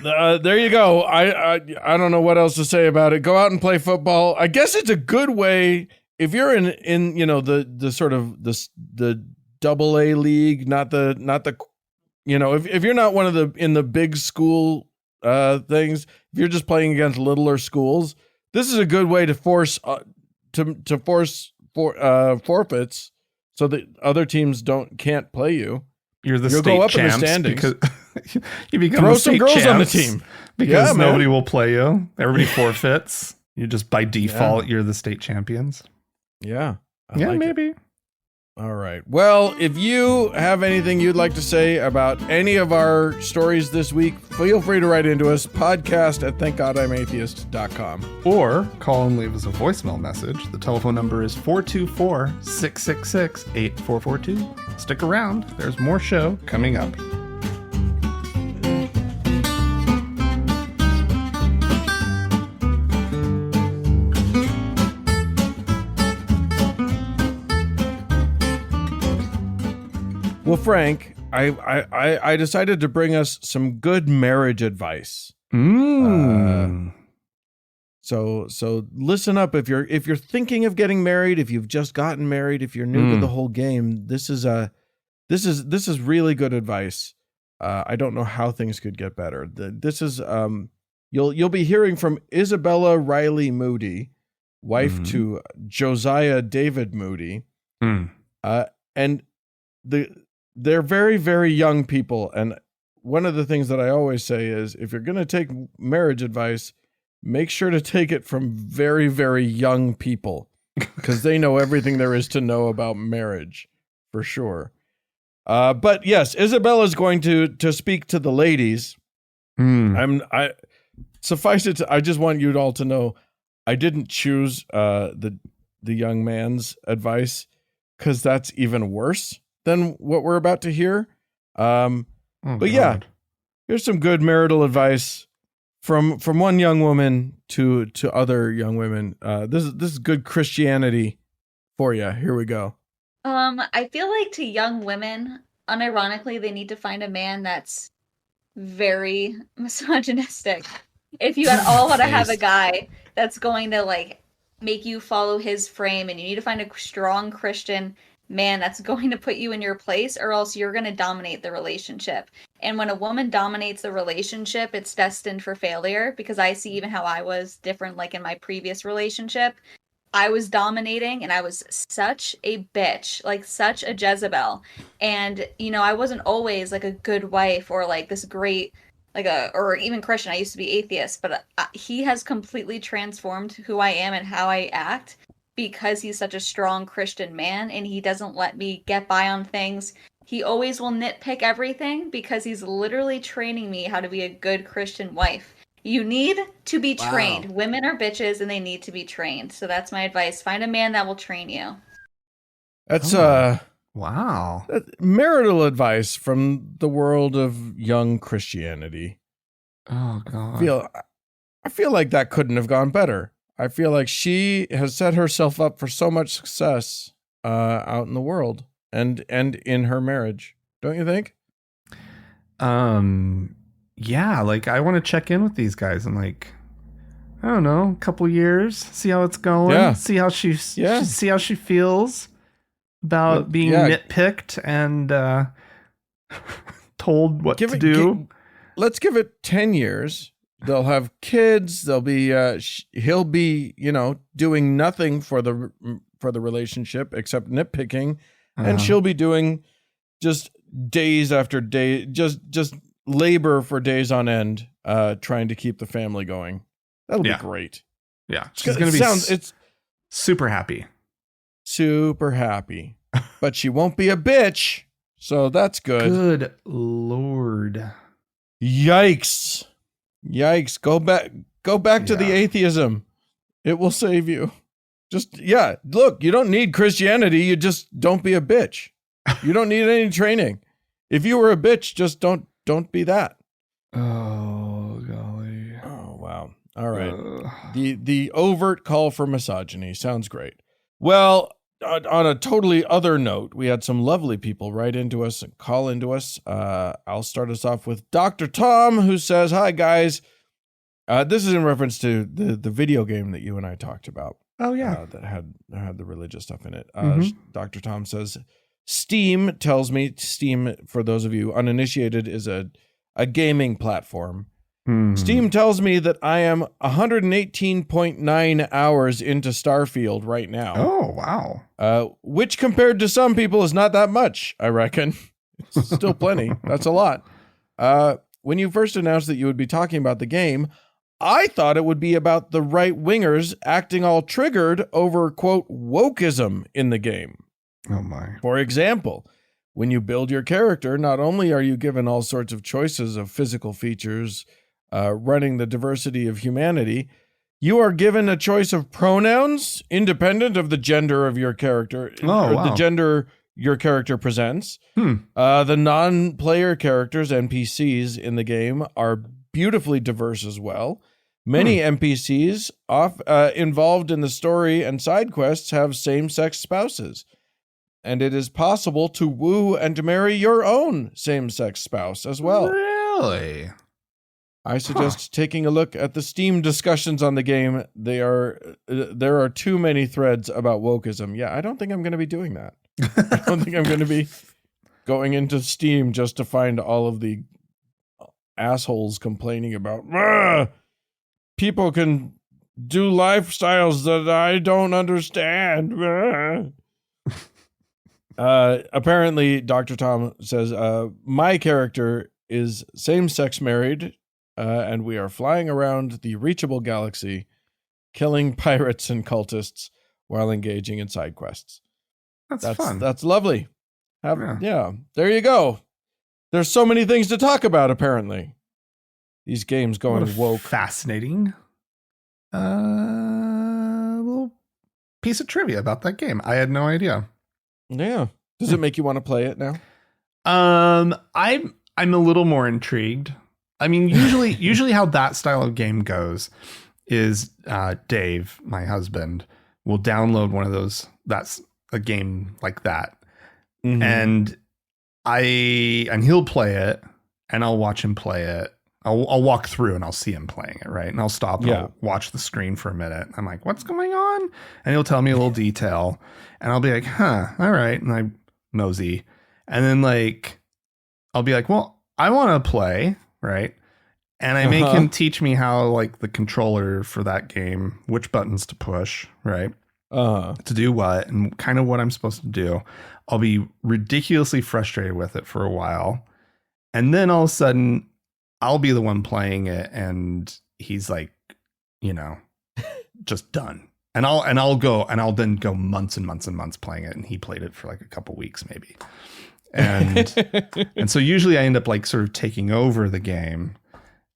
there you go. I don't know what else to say about it. Go out and play football. I guess it's a good way if you're in the sort of the double A league, not the if you're not one of in the big school things, if you're just playing against littler schools, this is a good way to force forfeits so that other teams can't play you. You'll state go up champs in the standings. Because you become throw the state some girls champs on the team because nobody will play you. Everybody forfeits. You just by default you're the state champions. Yeah. Maybe. It. All right. Well, if you have anything you'd like to say about any of our stories this week, feel free to write into us, podcast@thankgodimatheist.com. Or call and leave us a voicemail message. The telephone number is 424-666-8442. Stick around. There's more show coming up. Well, Frank, I decided to bring us some good marriage advice. So listen up if you're thinking of getting married, if you've just gotten married, if you're new to the whole game, this is really good advice. I don't know how things could get better. This is you'll be hearing from Isabella Riley Moody, wife to Josiah David Moody, and they're very, very young people. And one of the things that I always say is, if you're going to take marriage advice, make sure to take it from very, very young people, because they know everything there is to know about marriage, for sure. But yes, Isabella's going to speak to the ladies. Suffice it, I just want you all to know, I didn't choose the young man's advice, because that's even worse than what we're about to hear. But yeah, here's some good marital advice from one young woman to other young women. This is good Christianity for you. Here we go. I feel like to young women, unironically, they need to find a man that's very misogynistic. If you at all want to have a guy that's going to make you follow his frame, and you need to find a strong Christian man that's going to put you in your place, or else you're going to dominate the relationship. And when a woman dominates the relationship, it's destined for failure, because I see even how I was different, in my previous relationship. I was dominating, and I was such a bitch, such a Jezebel. And, I wasn't always a good wife or this great, or even Christian. I used to be atheist, but he has completely transformed who I am and how I act, because he's such a strong Christian man, and he doesn't let me get by on things. He always will nitpick everything, because he's literally training me how to be a good Christian wife. You need to be trained. Women are bitches, and they need to be trained. So that's my advice. Find a man that will train you. That's Wow. Marital advice from the world of young Christianity. Oh God. I feel like that couldn't have gone better. I feel like she has set herself up for so much success out in the world and in her marriage. Don't you think? Yeah, like I want to check in with these guys in like, I don't know, a couple years, see how it's going, Yeah. see how see how she feels about being nitpicked and told what to do. Let's give it 10 years. They'll have kids. They'll be he'll be, doing nothing for the relationship except nitpicking, and she'll be doing just days after day, just labor for days on end, trying to keep the family going. That'll be great. Yeah, she's going to be it's super happy. Super happy. But she won't be a bitch. So that's good. Good Lord. Yikes. Go back to the atheism. It will save you. Look, you don't need Christianity. You just don't be a bitch. You don't need any training. If you were a bitch, just don't be that. Oh, golly. Oh, wow. All right. The overt call for misogyny sounds great. Well, on a totally other note, we had some lovely people write into us and call into us. I'll start us off with Dr. Tom, who says, "Hi, guys." This is in reference to the video game that you and I talked about. Oh, yeah. That had the religious stuff in it. Dr. Tom says, Steam, for those of you uninitiated, is a gaming platform. Steam tells me that I am 118.9 hours into Starfield right now. Oh, wow. Which compared to some people is not that much, I reckon. It's still plenty. That's a lot. When you first announced that you would be talking about the game, I thought it would be about the right-wingers acting all triggered over, quote, wokeism in the game. Oh, my. For example, when you build your character, not only are you given all sorts of choices of physical features, running the diversity of humanity, you are given a choice of pronouns independent of the gender of your character, the gender your character presents. The non-player characters, NPCs in the game, are beautifully diverse as well. Many NPCs involved in the story and side quests have same-sex spouses. And it is possible to woo and to marry your own same-sex spouse as well. Really? I suggest taking a look at the Steam discussions on the game. There are too many threads about wokeism. Yeah, I don't think I'm going to be doing that. I don't think I'm going to be going into Steam just to find all of the assholes complaining about, people can do lifestyles that I don't understand. Apparently, Dr. Tom says, my character is same-sex married, and we are flying around the reachable galaxy, killing pirates and cultists while engaging in side quests. That's fun. That's lovely. Yeah, there you go. There's so many things to talk about, apparently. These games going woke. Fascinating. Little piece of trivia about that game. I had no idea. Yeah. Does it make you want to play it now? I'm a little more intrigued. I mean, usually how that style of game goes is Dave, my husband, will download one of those. That's a game like that, and he'll play it, and I'll watch him play it. I'll walk through and I'll see him playing it, right? And I'll stop and I'll watch the screen for a minute. I'm like, what's going on? And he'll tell me a little detail, and I'll be like, huh, all right. And I mosey, and then like I'll be like, well, I want to play, right? And I make him teach me how, like, the controller for that game, which buttons to push, right? To do what, and kind of what I'm supposed to do. I'll be ridiculously frustrated with it for a while. And then all of a sudden, I'll be the one playing it, and he's like, just done. And I'll then go months and months and months playing it, and he played it for like a couple weeks maybe. And so usually I end up like sort of taking over the game.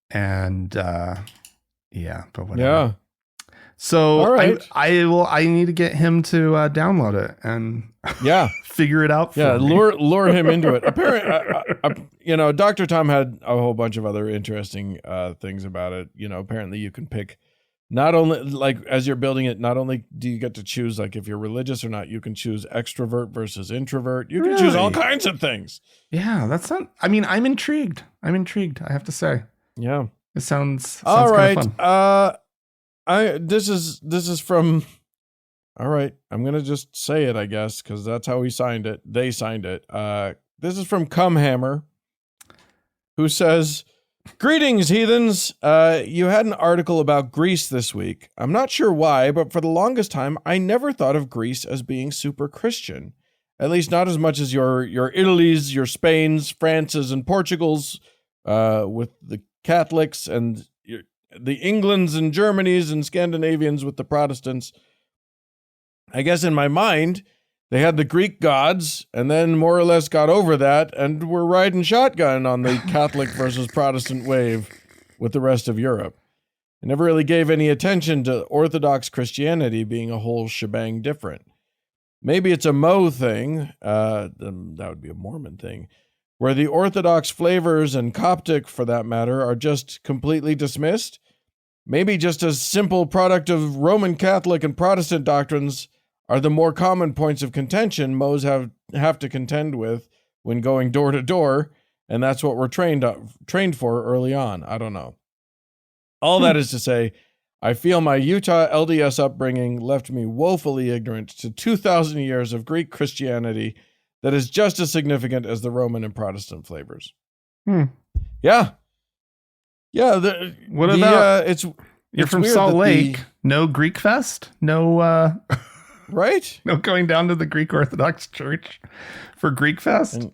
And but whatever. Yeah. So all right. I need to get him to download it and figure it out. For me. lure him into it. Apparently, Dr. Tom had a whole bunch of other interesting things about it. Apparently you can pick. Not only, like, as you're building it, not only do you get to choose, like, if you're religious or not, you can choose extrovert versus introvert. You can choose all kinds of things. Yeah, that's not, I mean, I'm intrigued. I have to say. Yeah. It sounds all right. Kind of fun. This is from, all right, I'm going to just say it, I guess, because that's how he signed it. They signed it. This is from Cumhammer, who says, greetings, heathens. You had an article about Greece this week. I'm not sure why, but for the longest time, I never thought of Greece as being super Christian. At least not as much as your Italies, your Spains, Frances, and Portugals, with the Catholics, and the Englands and Germanys and Scandinavians with the Protestants. I guess in my mind, they had the Greek gods, and then more or less got over that, and were riding shotgun on the Catholic versus Protestant wave with the rest of Europe. I never really gave any attention to Orthodox Christianity being a whole shebang different. Maybe it's a Mo thing, that would be a Mormon thing, where the Orthodox flavors and Coptic, for that matter, are just completely dismissed. Maybe just a simple product of Roman Catholic and Protestant doctrines are the more common points of contention Mo's have to contend with when going door to door, and that's what we're trained for early on. I don't know. All that is to say, I feel my Utah LDS upbringing left me woefully ignorant to 2,000 years of Greek Christianity that is just as significant as the Roman and Protestant flavors. Yeah. Yeah. What about you're it's from Salt Lake? No Greek Fest? No, right? No going down to the Greek Orthodox Church for Greek Fest? And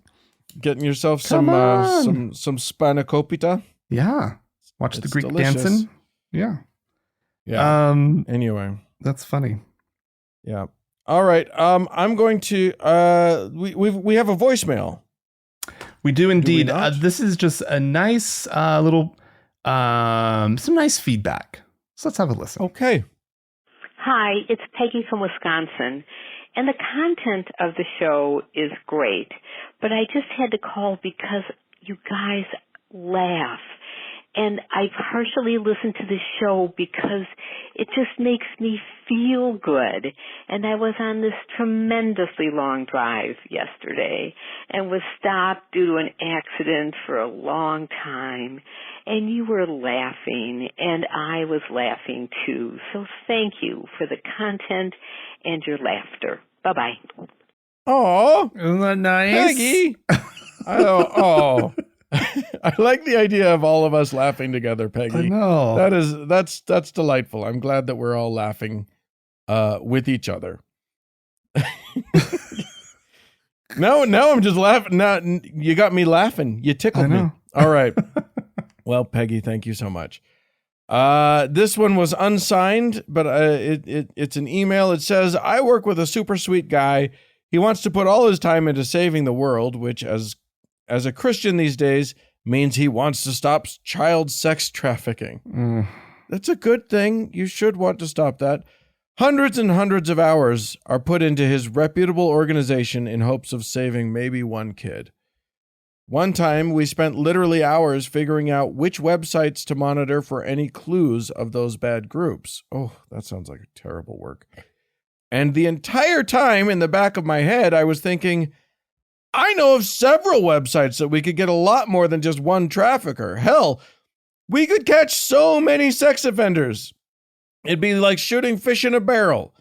getting yourself some spanakopita? Yeah. Watch the Greek delicious. dancing? Yeah. Yeah. Anyway. That's funny. Yeah. All right. I'm going to we have a voicemail. We do indeed. This is just a nice little some nice feedback. So let's have a listen. Okay. Hi, it's Peggy from Wisconsin, and the content of the show is great, but I just had to call because you guys laugh. And I partially listen to the show because it just makes me feel good. And I was on this tremendously long drive yesterday and was stopped due to an accident for a long time. And you were laughing, and I was laughing too. So thank you for the content and your laughter. Bye-bye. Oh, isn't that nice? Peggy. I like the idea of all of us laughing together, Peggy. I know. That's delightful. I'm glad that we're all laughing with each other. Now I'm just laughing. Now you got me laughing. You tickled me. All right. Well, Peggy, thank you so much. This one was unsigned, but it's an email. It says, I work with a super sweet guy. He wants to put all his time into saving the world, which as a Christian these days means he wants to stop child sex trafficking. That's a good thing. You should want to stop that. Hundreds and hundreds of hours are put into his reputable organization in hopes of saving maybe one kid. One time, we spent literally hours figuring out which websites to monitor for any clues of those bad groups. Oh, that sounds like terrible work. And the entire time in the back of my head, I was thinking, I know of several websites that we could get a lot more than just one trafficker. Hell, we could catch so many sex offenders. It'd be like shooting fish in a barrel.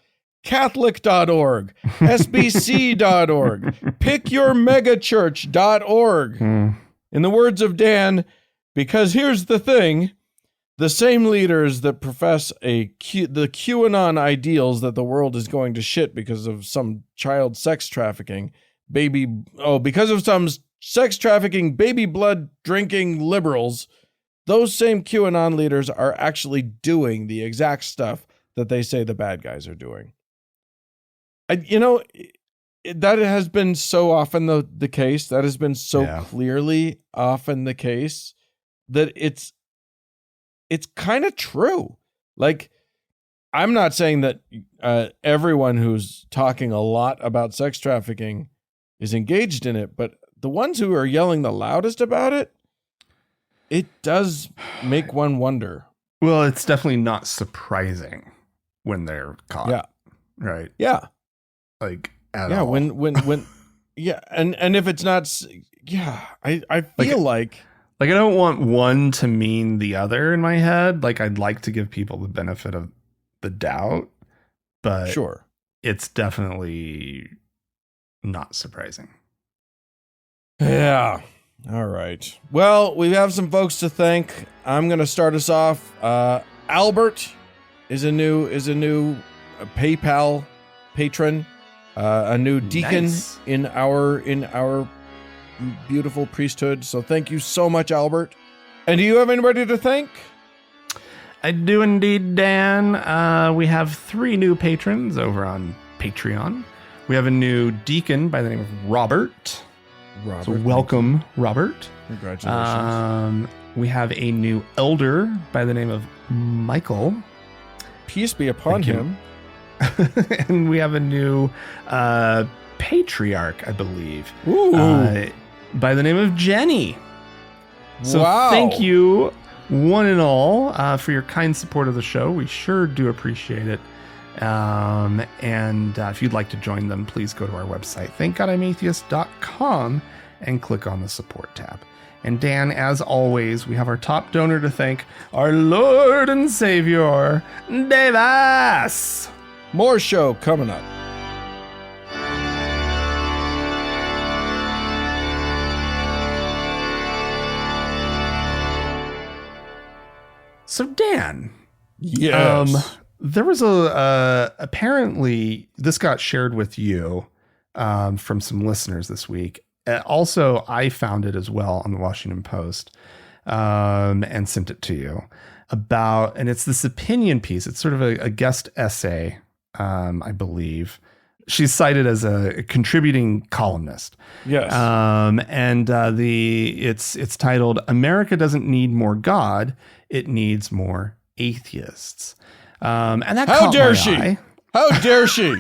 Catholic.org, SBC.org, pickyourmegachurch.org. In the words of Dan, because here's the thing, the same leaders that profess the QAnon ideals that the world is going to shit because of some child sex trafficking, because of some sex trafficking, baby blood drinking liberals, those same QAnon leaders are actually doing the exact stuff that they say the bad guys are doing. That has been so often the case. That has been so clearly often the case that it's kind of true. Like, I'm not saying that everyone who's talking a lot about sex trafficking is engaged in it, but the ones who are yelling the loudest about it, it does make one wonder. Well, it's definitely not surprising when they're caught. Yeah. Right. Yeah. Like at all. When yeah, and if it's not, I feel like I don't want one to mean the other in my head. Like I'd like to give people the benefit of the doubt, but sure, it's definitely not surprising. Yeah. All right. Well, we have some folks to thank. I'm going to start us off. Albert is a new PayPal patron, a new deacon in our beautiful priesthood. So thank you so much, Albert. And do you have anybody to thank? I do indeed, Dan. We have 3 new patrons over on Patreon. We have a new deacon by the name of Robert. So welcome, Robert. Congratulations. We have a new elder by the name of Michael. Peace be upon him. And we have a new patriarch, I believe, by the name of Jenny. So thank you, one and all, for your kind support of the show. We sure do appreciate it. And if you'd like to join them, please go to our website, thankgodimatheist.com, and click on the support tab. And Dan, as always, we have our top donor to thank, our Lord and Savior, Davis. More show coming up. So Dan, yes. There was apparently this got shared with you from some listeners this week. Also, I found it as well on the Washington Post and sent it to you and it's this opinion piece. It's sort of a guest essay, I believe. She's cited as a contributing columnist. Yes. It's titled "America Doesn't Need More God, It Needs More Atheists." And that How caught dare my she? eye. How dare she?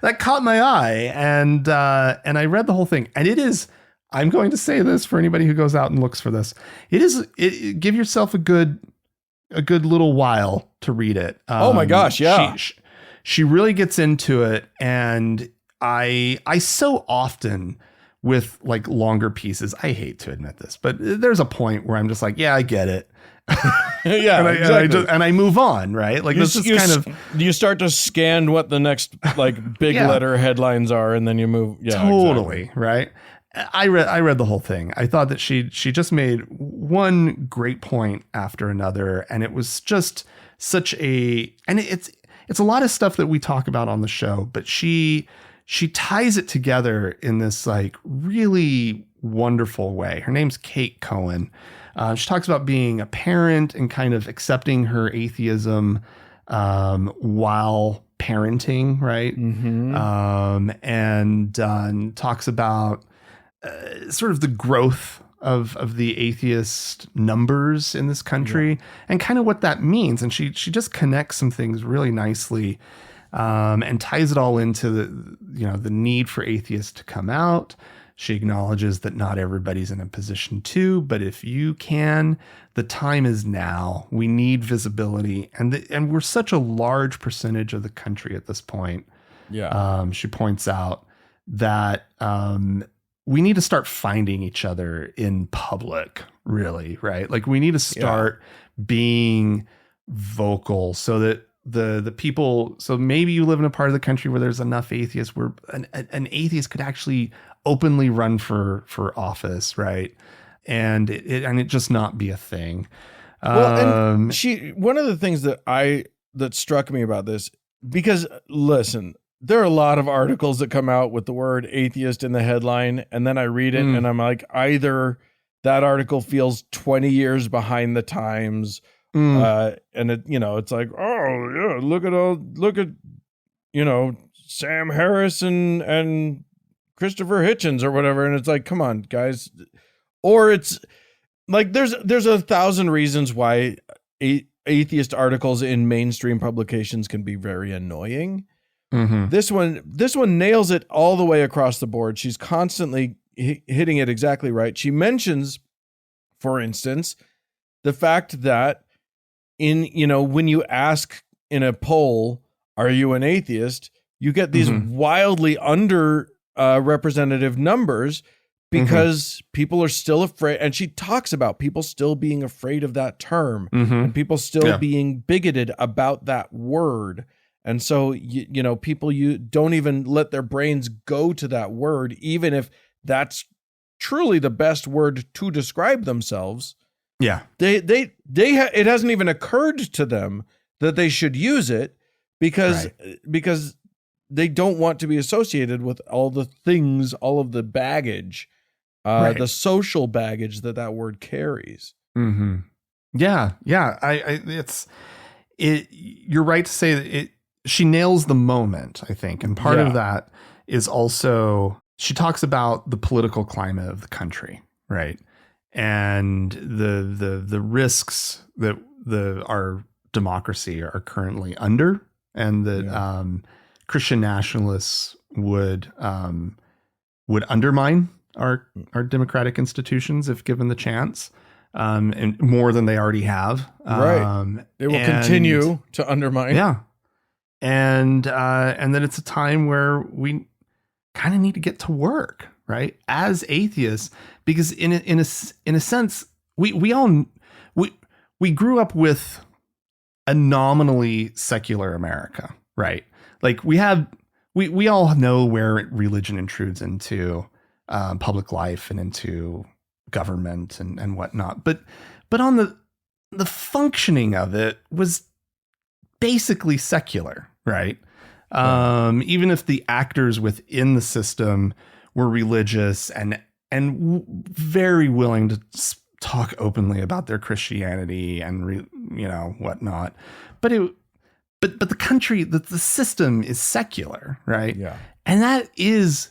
that caught my eye, and I read the whole thing, and it is. I'm going to say this for anybody who goes out and looks for this. Give yourself a good little while to read it. Oh my gosh, yeah. She really gets into it, and I so often with like longer pieces. I hate to admit this, but there's a point where I'm just like, yeah, I get it. Yeah, exactly. And I move on, right? Like this is kind of you start to scan what the next like big letter headlines are, and then you move. Yeah, totally, exactly. Right. I read the whole thing. I thought that she just made one great point after another, and it was just such it's a lot of stuff that we talk about on the show, but she ties it together in this like really wonderful way. Her name's Kate Cohen. She talks about being a parent and kind of accepting her atheism while parenting, right? Mm-hmm. And talks about sort of the growth of the atheist numbers in this country and kind of what that means. And she just connects some things really nicely and ties it all into the need for atheists to come out. She acknowledges that not everybody's in a position to, but if you can, the time is now. We need visibility, and we're such a large percentage of the country at this point. Yeah. She points out that we need to start finding each other in public, really, right? Like we need to start being vocal so that the people, so maybe you live in a part of the country where there's enough atheists where an atheist could actually openly run for office, right? And it just not be a thing. Well, and one of the things that struck me about this, because listen, there are a lot of articles that come out with the word atheist in the headline, and then I read it and I'm like, either that article feels 20 years behind the times, and it, it's like, oh yeah, look at Sam Harris and Christopher Hitchens or whatever, and it's like, come on, guys. Or it's like there's 1,000 reasons why atheist articles in mainstream publications can be very annoying. Mm-hmm. This one nails it all the way across the board. She's constantly hitting it exactly right. She mentions, for instance, the fact that when you ask in a poll, are you an atheist? You get these wildly under representative numbers because people are still afraid. And she talks about people still being afraid of that term and people still being bigoted about that word. And so, people don't even let their brains go to that word, even if that's truly the best word to describe themselves. Yeah. It hasn't even occurred to them that they should use it because they don't want to be associated with all the things, all of the baggage, the social baggage that word carries. Mm-hmm. Yeah. Yeah. You're right to say that she nails the moment, I think. And part of that is also, she talks about the political climate of the country, right? And the risks that our democracy are currently under, and that Christian nationalists would undermine our democratic institutions if given the chance, and more than they already have. Right. They will continue to undermine. Yeah. And then it's a time where we kind of need to get to work, right? As atheists, because in a sense, we all grew up with a nominally secular America, right? Like we all know where religion intrudes into public life and into government and whatnot, but on the functioning of it was basically secular, right? Even if the actors within the system were religious and very willing to talk openly about their Christianity and whatnot, but the country, the system is secular, right? Yeah, and that is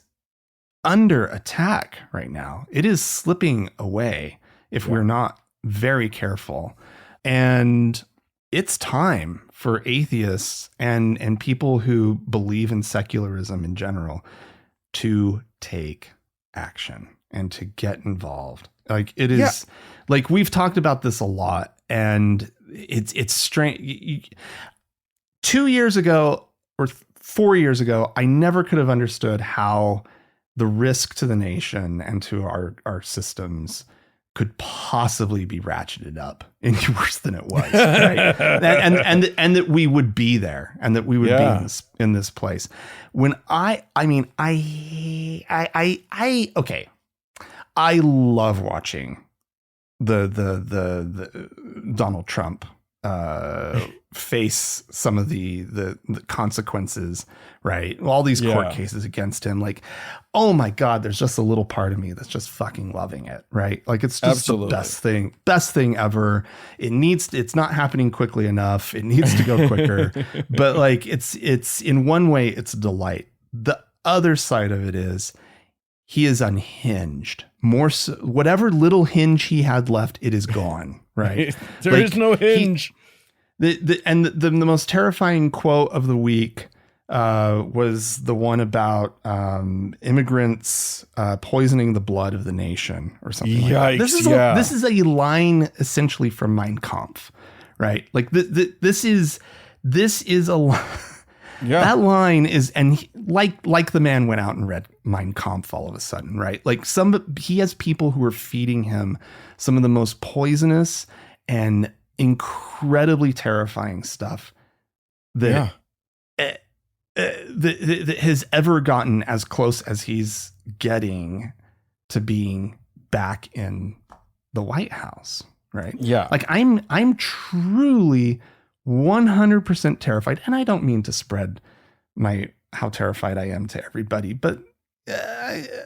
under attack right now. It is slipping away if we're not very careful, and it's time for atheists and people who believe in secularism in general to take action and to get involved. Like it is, like we've talked about this a lot, and it's strange. 2 years ago or 4 years ago, I never could have understood how the risk to the nation and to our systems could possibly be ratcheted up any worse than it was, right? and that we would be there, and that we would be in this place. When I love watching the Donald Trump face some of the consequences, right? All these court cases against him. Like, oh my God, there's just a little part of me that's just fucking loving it, right? Like it's just the best thing ever. It's not happening quickly enough. It needs to go quicker. But like it's in one way, it's a delight. The other side of it is he is unhinged. More so, whatever little hinge he had left, it is gone, right? There is no hinge. The most terrifying quote of the week was the one about immigrants poisoning the blood of the nation or something. Yikes, like that. This is a line essentially from Mein Kampf, right? Like this is a line. Yeah. That line is, and like the man went out and read Mein Kampf all of a sudden, right? Like he has people who are feeding him some of the most poisonous and incredibly terrifying stuff that has ever gotten as close as he's getting to being back in the White House, right? Yeah. Like I'm truly 100% terrified, and I don't mean to spread how terrified I am to everybody, but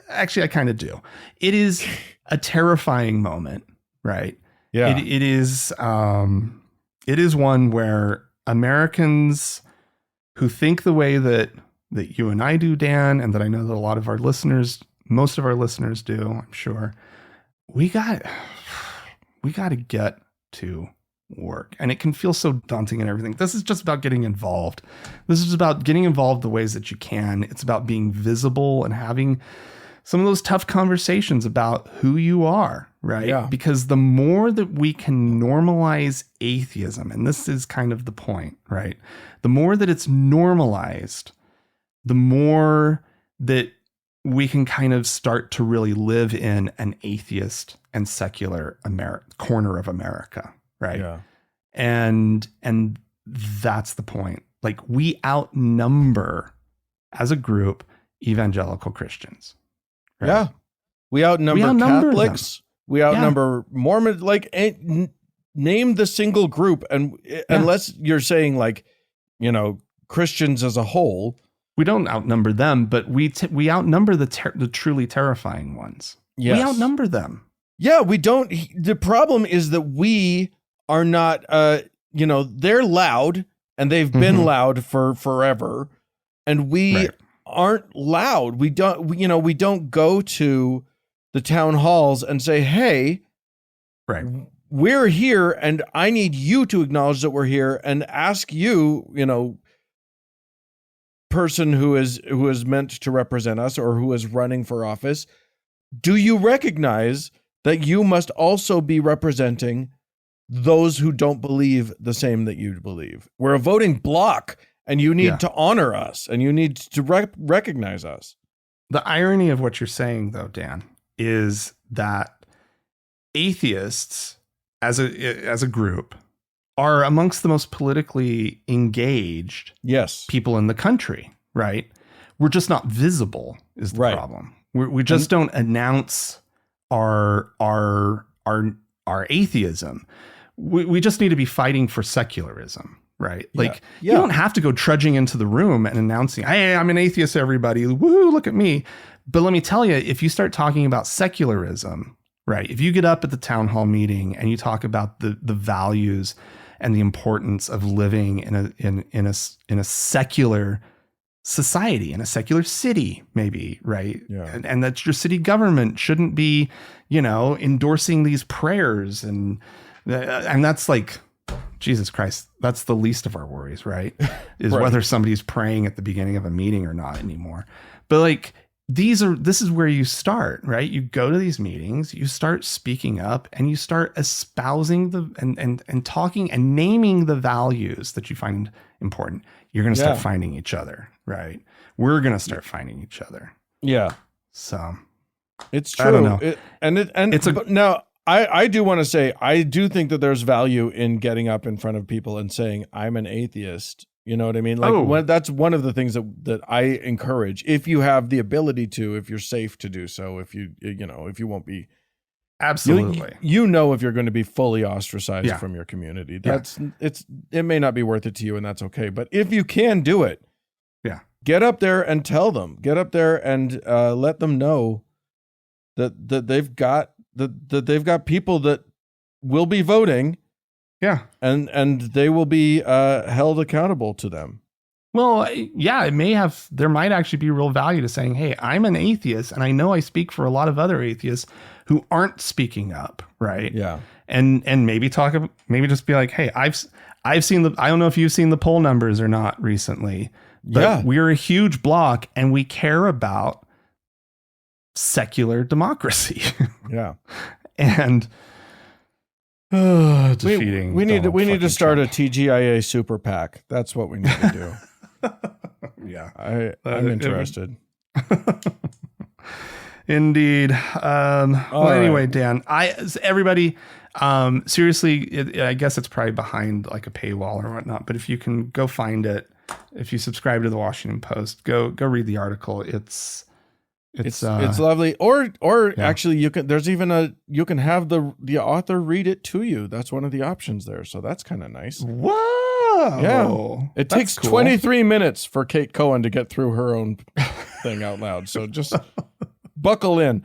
actually I kind of do. It is a terrifying moment, right? Yeah. It is one where Americans who think the way that you and I do, Dan, and that I know that a lot of our listeners, most of our listeners do, I'm sure, we got to get to work. And it can feel so daunting and everything. This is just about getting involved. This is about getting involved the ways that you can. It's about being visible and having some of those tough conversations about who you are, right? Yeah. Because the more that we can normalize atheism, and this is kind of the point, right? The more that it's normalized, the more that we can kind of start to really live in an atheist and secular corner of America, right? Yeah. And that's the point. Like, we outnumber as a group evangelical Christians. Right? Yeah. We outnumber Catholics. Them. We outnumber Mormons. Like, name the single group. And unless you're saying, like, you know, Christians as a whole. We don't outnumber them, but we outnumber the truly terrifying ones. Yes. We outnumber them. Yeah, we don't. The problem is that we are not, you know, they're loud and they've been loud for forever. And we aren't loud. We don't go to the town halls and say, hey, we're here and I need you to acknowledge that we're here, and ask you, you know, person who is meant to represent us or who is running for office, do you recognize that you must also be representing those who don't believe the same that you believe? We're a voting block, and you need to honor us, and you need to recognize us. The irony of what you're saying, though, Dan, is that atheists as a group are amongst the most politically engaged people in the country, right? We're just not visible is the problem. We just don't announce our atheism. We just need to be fighting for secularism, right? Like, you don't have to go trudging into the room and announcing, hey, I'm an atheist, everybody. Woo, look at me. But let me tell you, if you start talking about secularism, right? If you get up at the town hall meeting and you talk about the values and the importance of living in a secular society, in a secular city, maybe, right? Yeah. And that your city government shouldn't be, you know, endorsing these prayers, and that's like, Jesus Christ, that's the least of our worries, right? Is whether somebody's praying at the beginning of a meeting or not anymore. But like, this is where you start, right? You go to these meetings, you start speaking up, and you start espousing and talking and naming the values that you find important. You're going to start finding each other, right? We're going to start finding each other. Yeah. So it's true. I don't know. Now I do want to say, I do think that there's value in getting up in front of people and saying, I'm an athist. You know what I mean? Like, that's one of the things that I encourage, if you have the ability to, if you're safe to do so, if you won't be. Absolutely. You know, if you're going to be fully ostracized from your community, it may not be worth it to you, and that's okay. But if you can do it, get up there and tell them, get up there and let them know that they've got people that will be voting. Yeah. And they will be held accountable to them. Well, yeah, there might actually be real value to saying, hey, I'm an atheist, and I know I speak for a lot of other atheists who aren't speaking up, right? Yeah. And maybe just be like, hey, I've seen I don't know if you've seen the poll numbers or not recently, but we're a huge block and we care about secular democracy. Yeah. And defeating. We need to start Trump. A TGIA super PAC. That's what we need to do. Yeah, I'm interested. Indeed. Anyway, Dan, everybody, seriously, I guess it's probably behind like a paywall or whatnot, but if you can go find it, if you subscribe to the Washington Post, go read the article. It's lovely. Or actually you can have the author read it to you. That's one of the options there. So that's kind of nice. Whoa. Yeah. It takes 23 minutes for Kate Cohen to get through her own thing out loud. So just buckle in.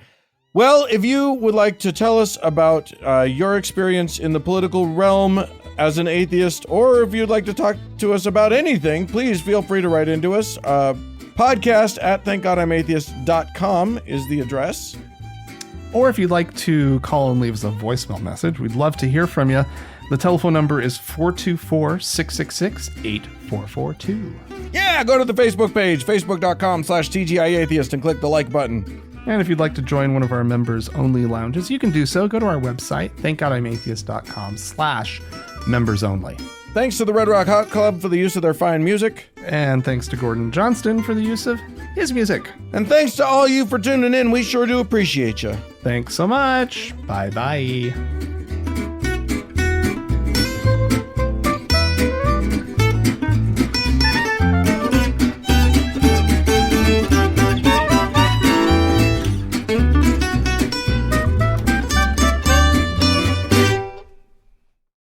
Well, if you would like to tell us about your experience in the political realm as an atheist, or if you'd like to talk to us about anything, please feel free to write into us. Podcast at thankgodimatheist.com is the address. Or if you'd like to call and leave us a voicemail message, we'd love to hear from you. The telephone number is 424-666-8442. Yeah, go to the Facebook page, facebook.com/TGIAtheist, and click the like button. And if you'd like to join one of our members-only lounges, you can do so. Go to our website, thankgodimatheist.com/members-only. Thanks to the Red Rock Hot Club for the use of their fine music. And thanks to Gordon Johnston for the use of his music. And thanks to all you for tuning in. We sure do appreciate you. Thanks so much. Bye-bye.